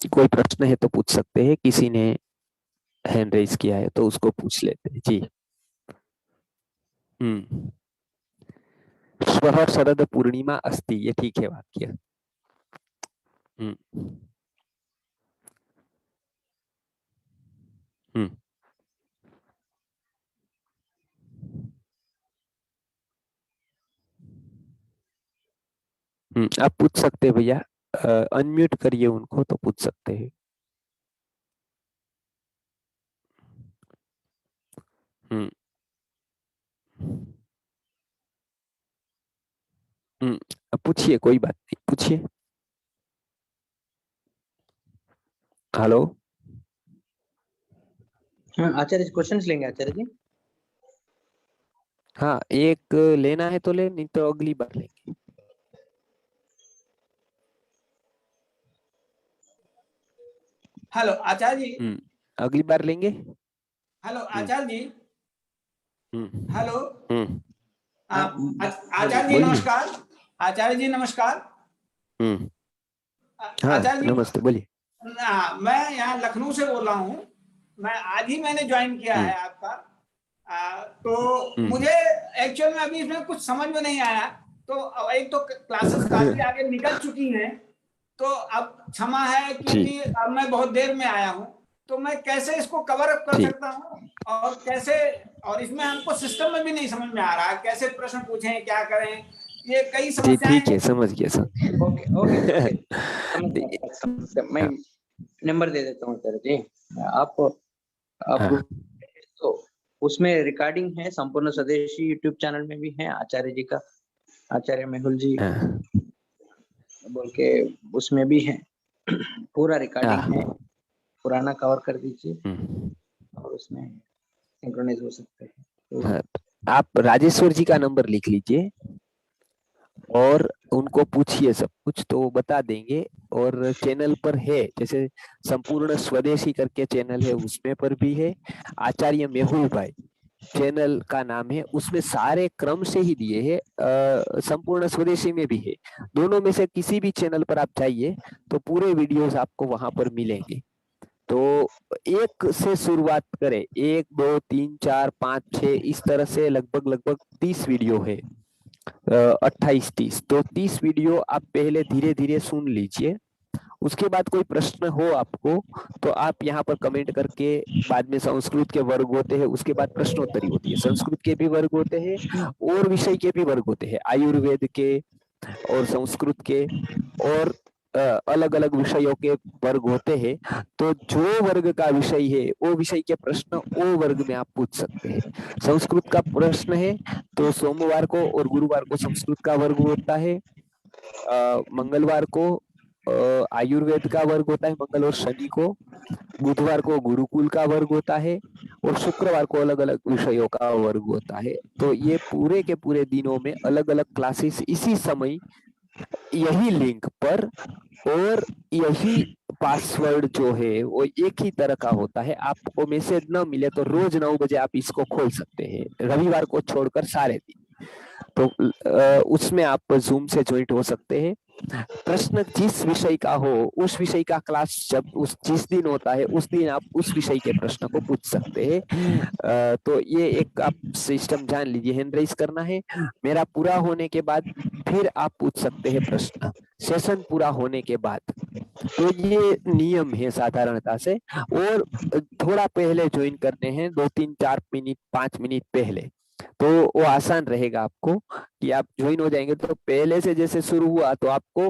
कोई प्रश्न है तो पूछ सकते हैं, किसी ने हैंड रेज किया है तो उसको पूछ लेते हैं जी। श्वः शरद पूर्णिमा अस्ति, ये ठीक है वाक्य। हम्म हम्म आप पूछ सकते हैं भैया, अनम्यूट करिए उनको तो पूछ सकते हैं। पूछिए, कोई बात नहीं, पूछिए। हेलो। हाँ आचार्य जी, क्वेश्चंस लेंगे आचार्य जी। हाँ, एक लेना है तो ले, नहीं तो अगली बार लेंगे। हेलो आचार्य जी। अगली बार लेंगे। हेलो आचार्य जी। हेलो आचार्य जी बोलिए। नमस्कार। आचार्य जी नमस्कार। हाँ आचार्य जी नमस्ते, बोलिए। मैं यहाँ लखनऊ से बोल रहा हूँ। मैं आज ही मैंने ज्वाइन किया है आपका। तो मुझे एक्चुअल में अभी इसमें कुछ समझ में नहीं आया। तो एक तो क्लासेस काफी आगे निकल चुकी हैं, तो अब क्षमा है क्योंकि अब मैं बहुत देर में आया हूँ। तो मैं कैसे इसको कवर अप कर सकता हूँ और कैसे, और इसमें हमको सिस्टम में भी नहीं समझ में आ रहा है कैसे प्रश्न पूछें, क्या करें, ये कई समस्याएं ठीक है, समझ गया सर। ओके ओके मैं नंबर दे देता हूँ आचार्य जी। आप तो उसमें रिकॉर्डिंग है, संपूर्ण स्वदेशी यूट्यूब चैनल में भी है आचार्य जी का, आचार्य मेहुल जी बोल के उसमें भी है, पूरा रिकॉर्डिंग है, पुराना कवर कर दीजिए और उसमें सिंक्रोनाइज हो सकते हैं। तो आप राजेश्वर जी का नंबर लिख लीजिए और उनको पूछिए सब कुछ, तो वो बता देंगे। और चैनल पर है, जैसे संपूर्ण स्वदेशी करके चैनल है, उसमें पर भी है। आचार्य मेहुल भाई चैनल का नाम है, उसमें सारे क्रम से ही दिए हैं। संपूर्ण स्वदेशी में भी है। दोनों में से किसी भी चैनल पर आप जाइए तो पूरे वीडियोस आपको वहां पर मिलेंगे। तो एक से शुरुआत करें, 1 2 3 4 5 6 इस तरह से लगभग लगभग 30 वीडियो है, 28 30। तो 30 वीडियो आप पहले धीरे धीरे सुन लीजिए। उसके बाद कोई प्रश्न हो आपको तो आप यहाँ पर कमेंट करके, बाद में संस्कृत के वर्ग होते हैं, उसके बाद प्रश्नोत्तरी होती है, संस्कृत के भी वर्ग होते हैं और विषय के भी वर्ग होते हैं, आयुर्वेद के और संस्कृत के और अलग अलग विषयों के वर्ग होते हैं। तो जो वर्ग का विषय है वो विषय के प्रश्न वो वर्ग में आप पूछ सकते हैं। संस्कृत का प्रश्न है तो सोमवार को और गुरुवार को संस्कृत का वर्ग होता है, मंगलवार को आयुर्वेद का वर्ग होता है, मंगल और शनि को, बुधवार को गुरुकुल का वर्ग होता है और शुक्रवार को अलग अलग विषयों का वर्ग होता है। तो ये पूरे के पूरे दिनों में अलग अलग क्लासेस इसी समय यही लिंक पर, और यही पासवर्ड जो है वो एक ही तरह का होता है। आपको मैसेज न मिले तो रोज 9 बजे आप इसको खोल सकते हैं, रविवार को छोड़कर सारे दिन। तो उसमें आप जूम से ज्वाइंट हो सकते हैं। प्रश्न जिस विषय का हो उस विषय का क्लास जब उस जिस दिन होता है उस दिन आप उस विषय के प्रश्न को पूछ सकते हैं। तो ये एक आप सिस्टम जान लीजिए, हैंड रेज करना है, मेरा पूरा होने के बाद फिर आप पूछ सकते हैं प्रश्न, सेशन पूरा होने के बाद। तो ये नियम है साधारणता से। और थोड़ा पहले ज्वाइन करने हैं, 2 3 4 मिनट 5 मिनट पहले, तो वो आसान रहेगा आपको कि आप ज्वाइन हो जाएंगे तो पहले से जैसे शुरू हुआ तो आपको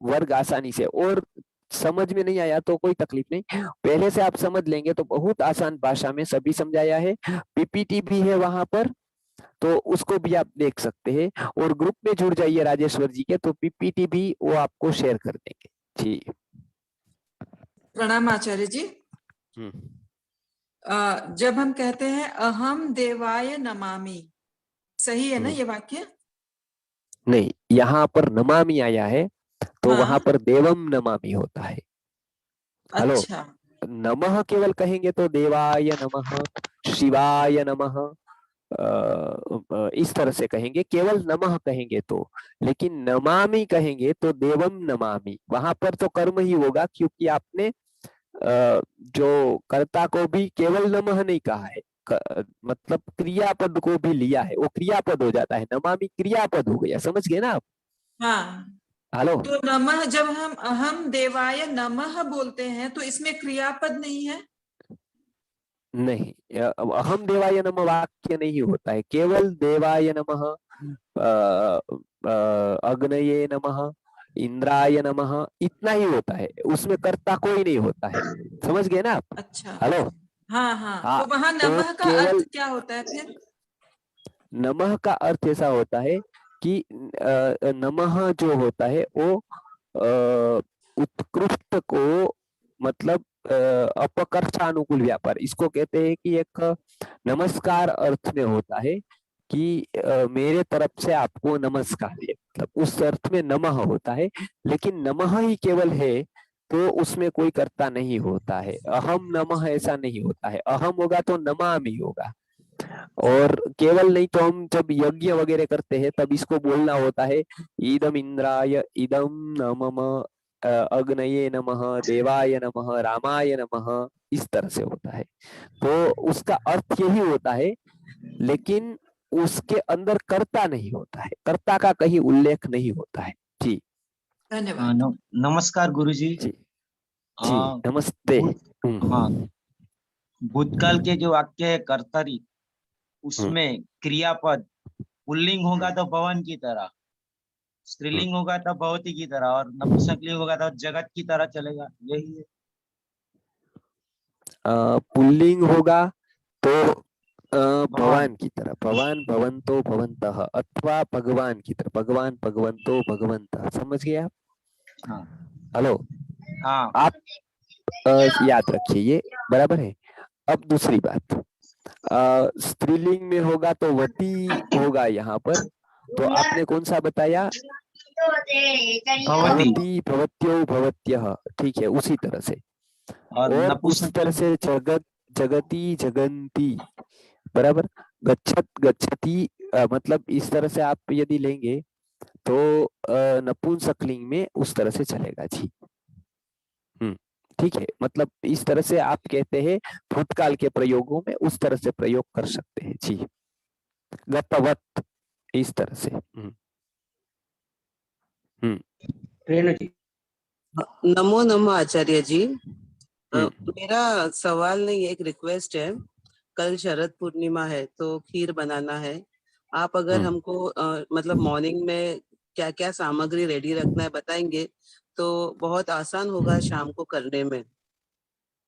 वर्ग आसानी से। और समझ में नहीं आया तो कोई तकलीफ नहीं, पहले से आप समझ लेंगे तो बहुत आसान भाषा में सभी समझाया है। पीपीटी भी है वहां पर, तो उसको भी आप देख सकते हैं, और ग्रुप में जुड़ जाइए राजेश्वर जी के, तो पीपीटी भी वो आपको शेयर कर देंगे जी। प्रणाम आचार्य जी। जब हम कहते हैं अहम देवाय नमामि, सही है ना ये वाक्य? नहीं, यहाँ पर नमामि आया है तो हाँ? वहां पर देवम नमामि होता है। हेलो, अच्छा, नमः केवल कहेंगे तो देवाय नमः, शिवाय नमः, इस तरह से कहेंगे, केवल नमः कहेंगे तो। लेकिन नमामि कहेंगे तो देवम नमामि, वहां पर तो कर्म ही होगा, क्योंकि आपने जो कर्ता को भी केवल नमः नहीं कहा है, मतलब क्रियापद को भी लिया है, वो क्रियापद हो जाता है, नमामि क्रियापद हो गया, समझ गए ना आप? हाँ। हेलो, तो नमः, जब हम अहम देवाय नमः बोलते हैं तो इसमें क्रियापद नहीं है? नहीं, अहम देवाय नमः वाक्य नहीं होता है, केवल देवाय नमः, अग्नये नमः, इंद्राय नमः, इतना ही होता है, उसमें कर्ता कोई नहीं होता है, समझ गए ना आप? अच्छा, हेलो, हाँ हाँ, हाँ, तो वहां तो नमः का केवल अर्थ क्या होता है फिर? नमः का अर्थ ऐसा होता है कि नमः जो होता है वो उत्कृष्ट को, मतलब अपकर्षानुकूल व्यापार, इसको कहते हैं कि एक नमस्कार अर्थ में होता है कि मेरे तरफ से आपको नमस्कार है, मतलब उस अर्थ में नमः होता है। लेकिन नमः ही केवल है तो उसमें कोई कर्ता नहीं होता है, अहम नमः ऐसा नहीं होता है, अहम होगा तो नमामि होगा। और केवल नहीं तो हम जब यज्ञ वगैरह करते हैं तब इसको बोलना होता है, इदम इंद्राय इदम नमः, अग्नये नमः, देवाय नमः, रामाय नमः, इस तरह से होता है। तो उसका अर्थ यही होता है, लेकिन उसके अंदर कर्ता नहीं होता है, कर्ता का कहीं उल्लेख नहीं होता है जी। धन्यवाद। नमस्कार गुरुजी जी जी, नमस्ते। हाँ, भूतकाल के जो वाक्य है कर्तरी, उसमें क्रियापद पुल्लिंग होगा तो भवन की तरह, स्त्रीलिंग होगा तो भवती की तरह, और नपुंसकलिंग होगा तो जगत की तरह चलेगा, यही है। पुल्लिंग होगा तो भगवान की तरह, भगवान भवंतो भवंतः, अथवा भगवान की तरह, भगवान भगवंतो भगवंतः, समझ गए आप? हाँ। हेलो, हाँ, आप याद रखिए, ये बराबर है। अब दूसरी बात, स्त्रीलिंग में होगा तो वती होगा यहाँ पर, तो आपने कौन सा बताया? भवती भवत्यो भवत्यः, ठीक है, उसी तरह से। और उसी तरह से जगत जगती जगंती, बराबर, गच्छत गच्छति, मतलब इस तरह से आप यदि लेंगे तो नपुंसकलिंग में उस तरह से चलेगा जी। ठीक है, मतलब इस तरह से आप कहते हैं, भूतकाल के प्रयोगों में उस तरह से प्रयोग कर सकते हैं जी, गतवत, इस तरह से। रेणु जी। नमो नमो आचार्य जी। मेरा सवाल नहीं, एक रिक्वेस्ट है। कल शरद पूर्णिमा है तो खीर बनाना है, आप अगर हमको मतलब मॉर्निंग में क्या क्या सामग्री रेडी रखना है बताएंगे तो बहुत आसान होगा शाम को करने में,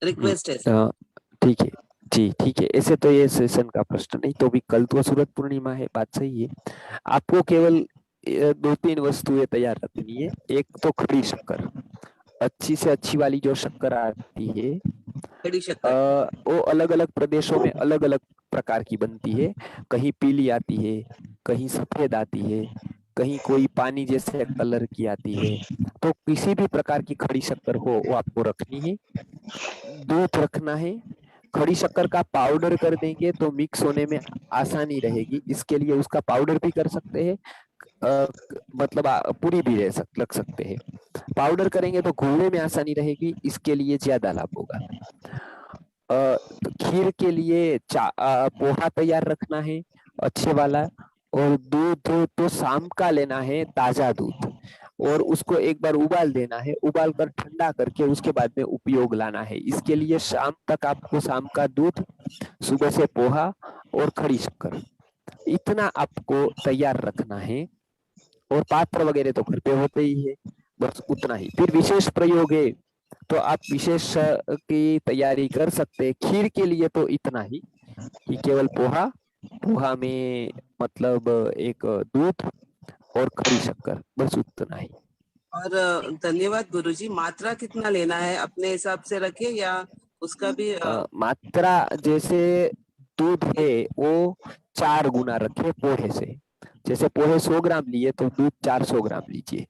रिक्वेस्ट है। ठीक है जी, ठीक है, ऐसे तो ये सेशन का प्रश्न नहीं, तो भी कल तो शरद पूर्णिमा है, बात सही है। आपको केवल 2-3 वस्तुएं तैयार रखनी है। एक तो खड़ी शक्कर, अच्छी से अच्छी वाली जो शक्कर आती है, खड़ी शक्कर वो अलग अलग प्रदेशों में अलग अलग प्रकार की बनती है, कहीं पीली आती है, कहीं सफेद आती है, कहीं कोई पानी जैसे कलर की आती है। तो किसी भी प्रकार की खड़ी शक्कर हो वो आपको रखनी है। दूध रखना है, खड़ी शक्कर का पाउडर कर देंगे तो मिक्स होने में आसानी रहेगी, इसके लिए उसका पाउडर भी कर सकते हैं, मतलब पूरी भी लग सकते हैं। पाउडर करेंगे तो घोलने में आसानी रहेगी, इसके लिए ज्यादा लाभ होगा। तो खीर के लिए पोहा तैयार रखना है अच्छे वाला, और दूध तो शाम का लेना है, ताजा दूध, और उसको एक बार उबाल देना है, उबाल कर ठंडा करके उसके बाद में उपयोग लाना है। इसके लिए शाम तक आपको शाम का दूध, सुबह से पोहा और खड़ी शक्कर, इतना आपको तैयार रखना है। और पात्र वगैरह तो घर पे होते ही है, बस उतना ही। फिर विशेष प्रयोग है तो आप विशेष की तैयारी कर सकते हैं। खीर के लिए तो इतना ही कि केवल पोहा, पोहा में मतलब एक दूध और खड़ी शक्कर, बस उतना ही। और धन्यवाद गुरुजी। मात्रा कितना लेना है अपने हिसाब से रखे या उसका भी मात्रा जैसे दूध है वो 4 गुना रखे पोहे से। जैसे पोहे 100 ग्राम लिए तो दूध 400 ग्राम लीजिए।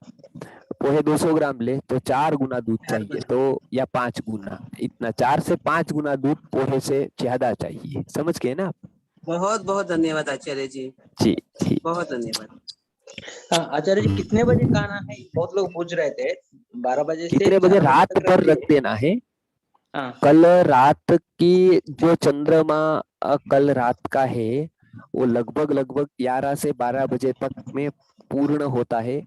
पोहे 200 ग्राम ले तो 4 गुना दूध चाहिए, तो या 5 गुना, इतना 4 से 5 गुना दूध पोहे से ज्यादा चाहिए। समझ गए ना? बहुत बहुत धन्यवाद आचार्य जी। जी जी, बहुत धन्यवाद। हाँ आचार्य जी, कितने बजे खाना है? बहुत लोग पूछ रहे थे। 12 बजे से कितने बजे? 4 बजे रात तक भर दिए। रख देना है। हाँ कल रात की जो चंद्रमा कल रात का है वो लगभग 11 से 12 बजे तक में पूर्ण होता है,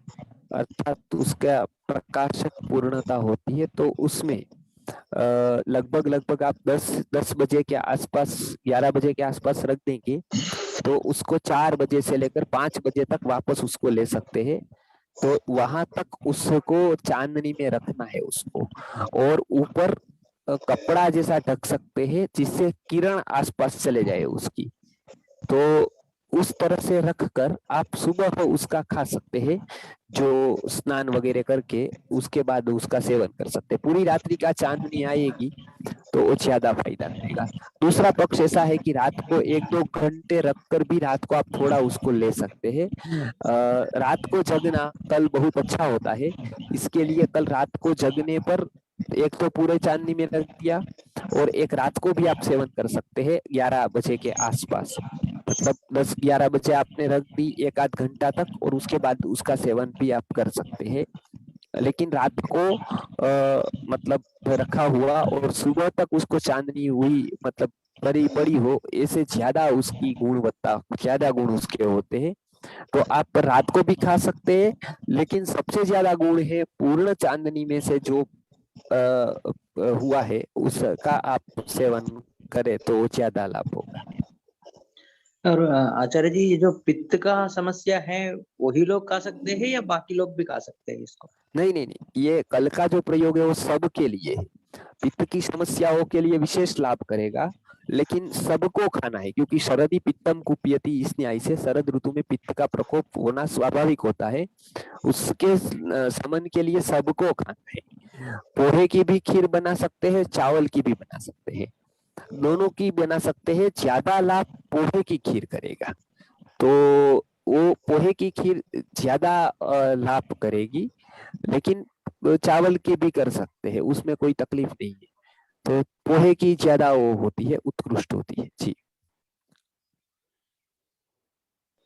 अर्थात उसका प्रकाशक पूर्णता होती है। तो उसमें लगभग आप 10 बजे के आसपास, 11 बजे के आसपास रख देंगे तो उसको 4 बजे से लेकर 5 बजे तक वापस उसको ले सकते हैं। तो वहां तक उसको चांदनी में रखना है उसको, और ऊपर कपड़ा जैसा ढक सकते हैं जिससे किरण आसपास चले जाए उसकी। तो उस तरह से रख कर आप सुबह उसका खा सकते हैं, जो स्नान वगैरह करके उसके बाद उसका सेवन कर सकते हैं। पूरी रात्रि का चांदनी आएगी तो वो ज्यादा फायदा करेगा। दूसरा पक्ष ऐसा है कि रात को 1-2 घंटे रखकर भी रात को आप थोड़ा उसको ले सकते हैं। रात को जगना कल बहुत अच्छा होता है, इसके लिए कल रात को जगने पर एक तो पूरे चांदनी में रख दिया, और एक रात को भी आप सेवन कर सकते हैं 11 बजे के आसपास। मतलब 10-11 बजे आपने रख दी 1-8 घंटा तक, और उसके बाद उसका सेवन भी आप कर सकते हैं। लेकिन रात को मतलब रखा हुआ और सुबह तक उसको चांदनी हुई, मतलब बड़ी बड़ी हो, ऐसे ज्यादा उसकी गुणवत्ता, ज्यादा गुण उसके होते हैं। तो आप रात को भी खा सकते हैं, लेकिन सबसे ज्यादा गुण है पूर्ण चांदनी में से जो हुआ है उसका आप सेवन करें तो ज्यादा लाभ होगा। और आचार्य जी, ये जो पित्त का समस्या है वही लोग खा सकते हैं या बाकी लोग भी खा सकते हैं इसको? नहीं नहीं नहीं, ये कल का जो प्रयोग है वो सबके लिए है। पित्त की समस्याओं के लिए विशेष लाभ करेगा, लेकिन सबको खाना है, क्योंकि शरदी पित्तम कुपियति, इस न्याय से शरद ऋतु में पित्त का प्रकोप होना स्वाभाविक होता है। उसके शमन के लिए सबको खाना है। पोहे की भी खीर बना सकते हैं, चावल की भी बना सकते हैं, दोनों की बना सकते हैं। ज्यादा लाभ पोहे की खीर करेगा, तो वो पोहे की खीर ज्यादा लाभ करेगी, लेकिन चावल की भी कर सकते हैं, उसमें कोई तकलीफ नहीं है। तो पोहे की ज्यादा वो होती है, उत्कृष्ट होती है। जी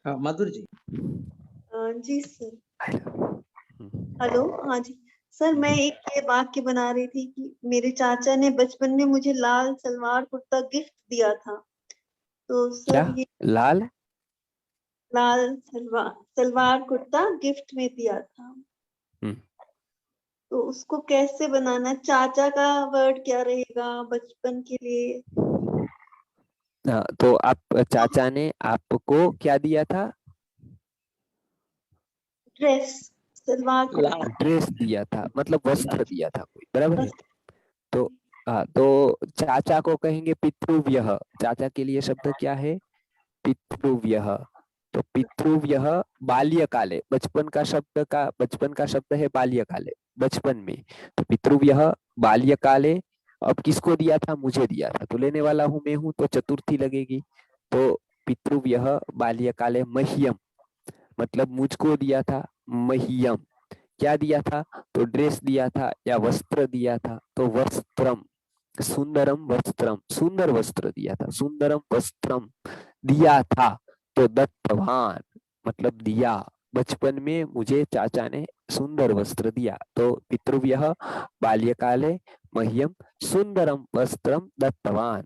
हाँ माधुर जी। जी सर। हेलो, हाँ जी सर, मैं एक ये वाक्य बना रही थी कि मेरे चाचा ने बचपन में मुझे लाल सलवार कुर्ता गिफ्ट दिया था। तो सर क्या? ये लाल सलवार कुर्ता गिफ्ट में दिया था, तो उसको कैसे बनाना? चाचा का वर्ड क्या रहेगा बचपन के लिए? तो आप चाचा ने आपको क्या दिया था? ड्रेस, सलवार कुर्ता। ड्रेस दिया था, मतलब वस्त्र दिया था कोई, बराबर है। तो तो चाचा को कहेंगे पितृव्यः। चाचा के लिए शब्द क्या है? पितृव्यः। तो पितृव्यः बाल्यकाले, बचपन का शब्द है बाल्यकाले, बचपन में। तो पितृव्यः बाल्यकाले, अब किसको दिया था? मुझे दिया था, तो लेने वाला हूं मैं हूं, तो चतुर्थी लगेगी। तो पितृव्यः बाल्यकाले मह्यम, मतलब मुझको दिया था। मह्यम क्या दिया था? तो ड्रेस दिया था या वस्त्र दिया था। तो वस्त्रम, सुंदरम वस्त्रम, सुंदर वस्त्र दिया था। सुंदरम वस्त्रम दिया था, तो दत्तवान मतलब दिया। बचपन में मुझे चाचा ने सुंदर वस्त्र दिया, तो पितृव्यः बाल्यकाले मह्यम सुंदरम वस्त्रम दत्तवान,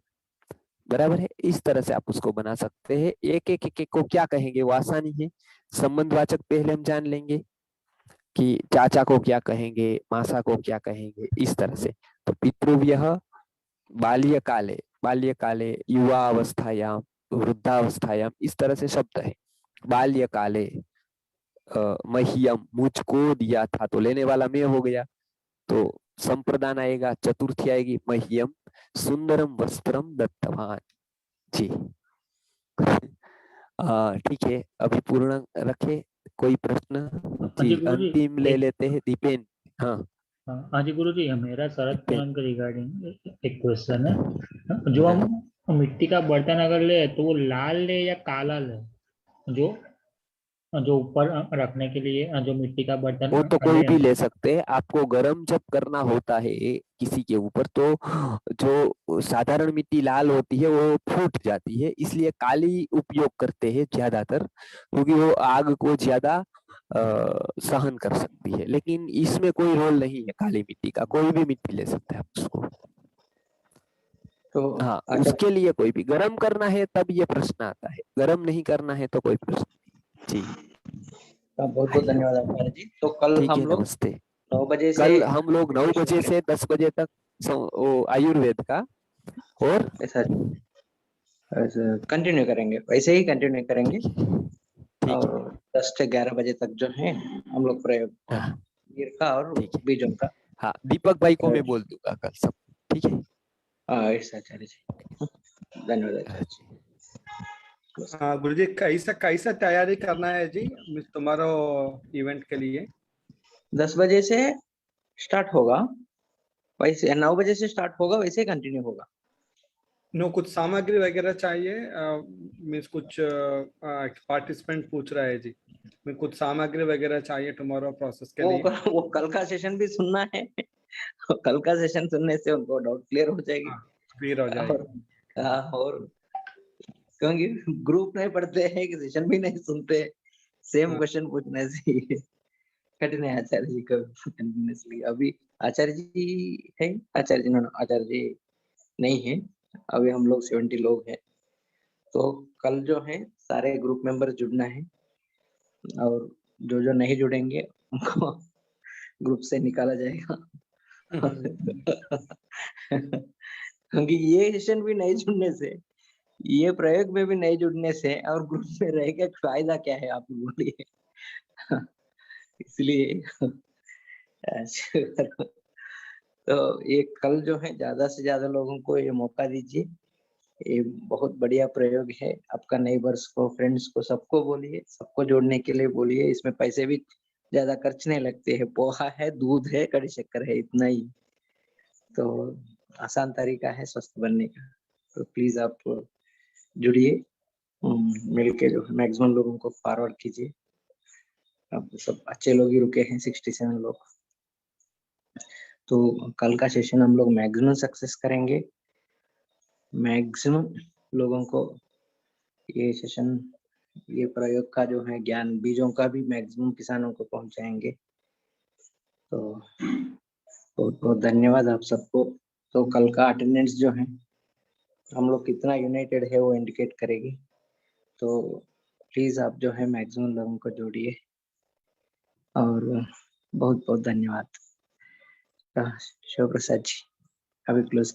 बराबर है। इस तरह से आप उसको बना सकते हैं। एक एक एक को क्या कहेंगे वो आसानी है। संबंधवाचक पहले हम जान लेंगे कि चाचा को क्या कहेंगे, मासा को क्या कहेंगे, इस तरह से। तो पितृव्यः बाल्यकाले, बाल्यकाले युवा अवस्थायाम, वृद्धावस्थायाम, इस तरह से शब्द है। बाल्यकाले मह्यम मुझको दिया था, तो लेने वाला मैं हो गया, तो संप्रदान आएगा, चतुर्थी आएगी, मह्यम सुंदरम वस्त्रम दत्तवान जी। ठीक है, अभी पूर्ण रखे, कोई प्रश्न? हाँ जी जी, गुरु जी, अंतिम ले लेते हैं दीपेन। हाँ हाँ जी गुरु जी, मेरा शरद दीपेन। पूनम के रिगार्डिंग एक क्वेश्चन है। जो हम मिट्टी का बर्तन अगर ले तो वो लाल ले या काला ले? जो जो ऊपर रखने के लिए जो मिट्टी का बर्तन वो तो कोई ले भी हम। ले सकते हैं। आपको गरम जब करना होता है किसी के ऊपर, तो जो साधारण मिट्टी लाल होती है वो फूट जाती है, इसलिए काली उपयोग करते हैं ज्यादातर, क्योंकि वो आग को ज्यादा सहन कर सकती है। लेकिन इसमें कोई रोल नहीं है काली मिट्टी का, कोई भी मिट्टी ले सकते हैं आप उसको। तो हाँ, उसके लिए कोई भी गरम करना है तब ये प्रश्न आता है, गरम नहीं करना है तो कोई प्रश्न नहीं। जी बहुत बहुत धन्यवाद आचार्य जी। तो कल ठीक हम है, लोग नमस्ते। 9 बजे से कल हम लोग 9 बजे से 10 बजे तक वो आयुर्वेद का और ऐसा कंटिन्यू करेंगे, वैसे ही कंटिन्यू करेंगे। ठीक और है 10 से 11 बजे तक जो है हम लोग प्रयोग हाँ, गिर का और ठीक है। बीजों का। हाँ, दीपक भाई को मैं बोल दूंगा कल सब, ठीक है। ऐसा आचार्य जी, धन्यवाद आचार्य जी। गुरुजी कैसा कैसा तैयारी करना है जी तुम्हारा इवेंट के लिए? 10 बजे से स्टार्ट होगा, वैसे 9 बजे से स्टार्ट होगा, वैसे कंटिन्यू होगा। नो, कुछ सामग्री वगैरह चाहिए? मीन्स कुछ पार्टिसिपेंट पूछ रहा है जी, मैं कुछ सामग्री वगैरह चाहिए टुमारो प्रोसेस के लिए। वो कल का सेशन भी सुनना है। कल का सेशन सुनने से उनको डाउट क्लियर हो जाएगी। क्लियर हो जाएगी। और क्योंकि ग्रुप नहीं पढ़ते हैं कि सेशन भी नहीं सुनते, सेम क्वेश्चन पूछने से कठिन है आचार्य जी को कंटिन्यूअसली। अभी आचार्य जी है, आचार्य जी आचार्य जी नहीं है, अभी हम लोग 70 लोग हैं। तो कल जो है सारे ग्रुप मेंबर जुड़ना है, और जो नहीं जुड़ेंगे उनको ग्रुप से निकाला जाएगा। क्योंकि ये सेशन भी नहीं जुड़ने से, ये प्रयोग में भी नहीं जुड़ने से और ग्रुप में रह के फायदा क्या है, आप बोलिए। इसलिए तो ये कल जो है ज्यादा से ज्यादा लोगों को ये मौका दीजिए। ये बहुत बढ़िया प्रयोग है आपका। नेबर्स को, फ्रेंड्स को, सबको बोलिए, सबको जोड़ने के लिए बोलिए। इसमें पैसे भी ज्यादा खर्च नहीं लगते हैं, पोहा है, दूध है, कड़ी शक्कर है, इतना ही। तो आसान तरीका है स्वस्थ बनने का। तो प्लीज आप जुड़िए, मिलके जो मैक्सिमम लोगों को फॉरवर्ड कीजिए। अब सब अच्छे लोग ही रुके हैं, 67 लोग। तो कल का सेशन हम लोग मैक्सिमम सक्सेस करेंगे, मैक्सिमम लोगों को ये सेशन, ये प्रयोग का जो है ज्ञान, बीजों का भी मैक्सिमम किसानों को पहुंचाएंगे। तो बहुत बहुत धन्यवाद आप सबको। तो कल का अटेंडेंस जो है हम लोग कितना यूनाइटेड है वो इंडिकेट करेगी। तो प्लीज आप जो है मैक्सिमम लोगों को जोड़िए, और बहुत बहुत धन्यवाद। शिव प्रसाद जी, अभी क्लोज।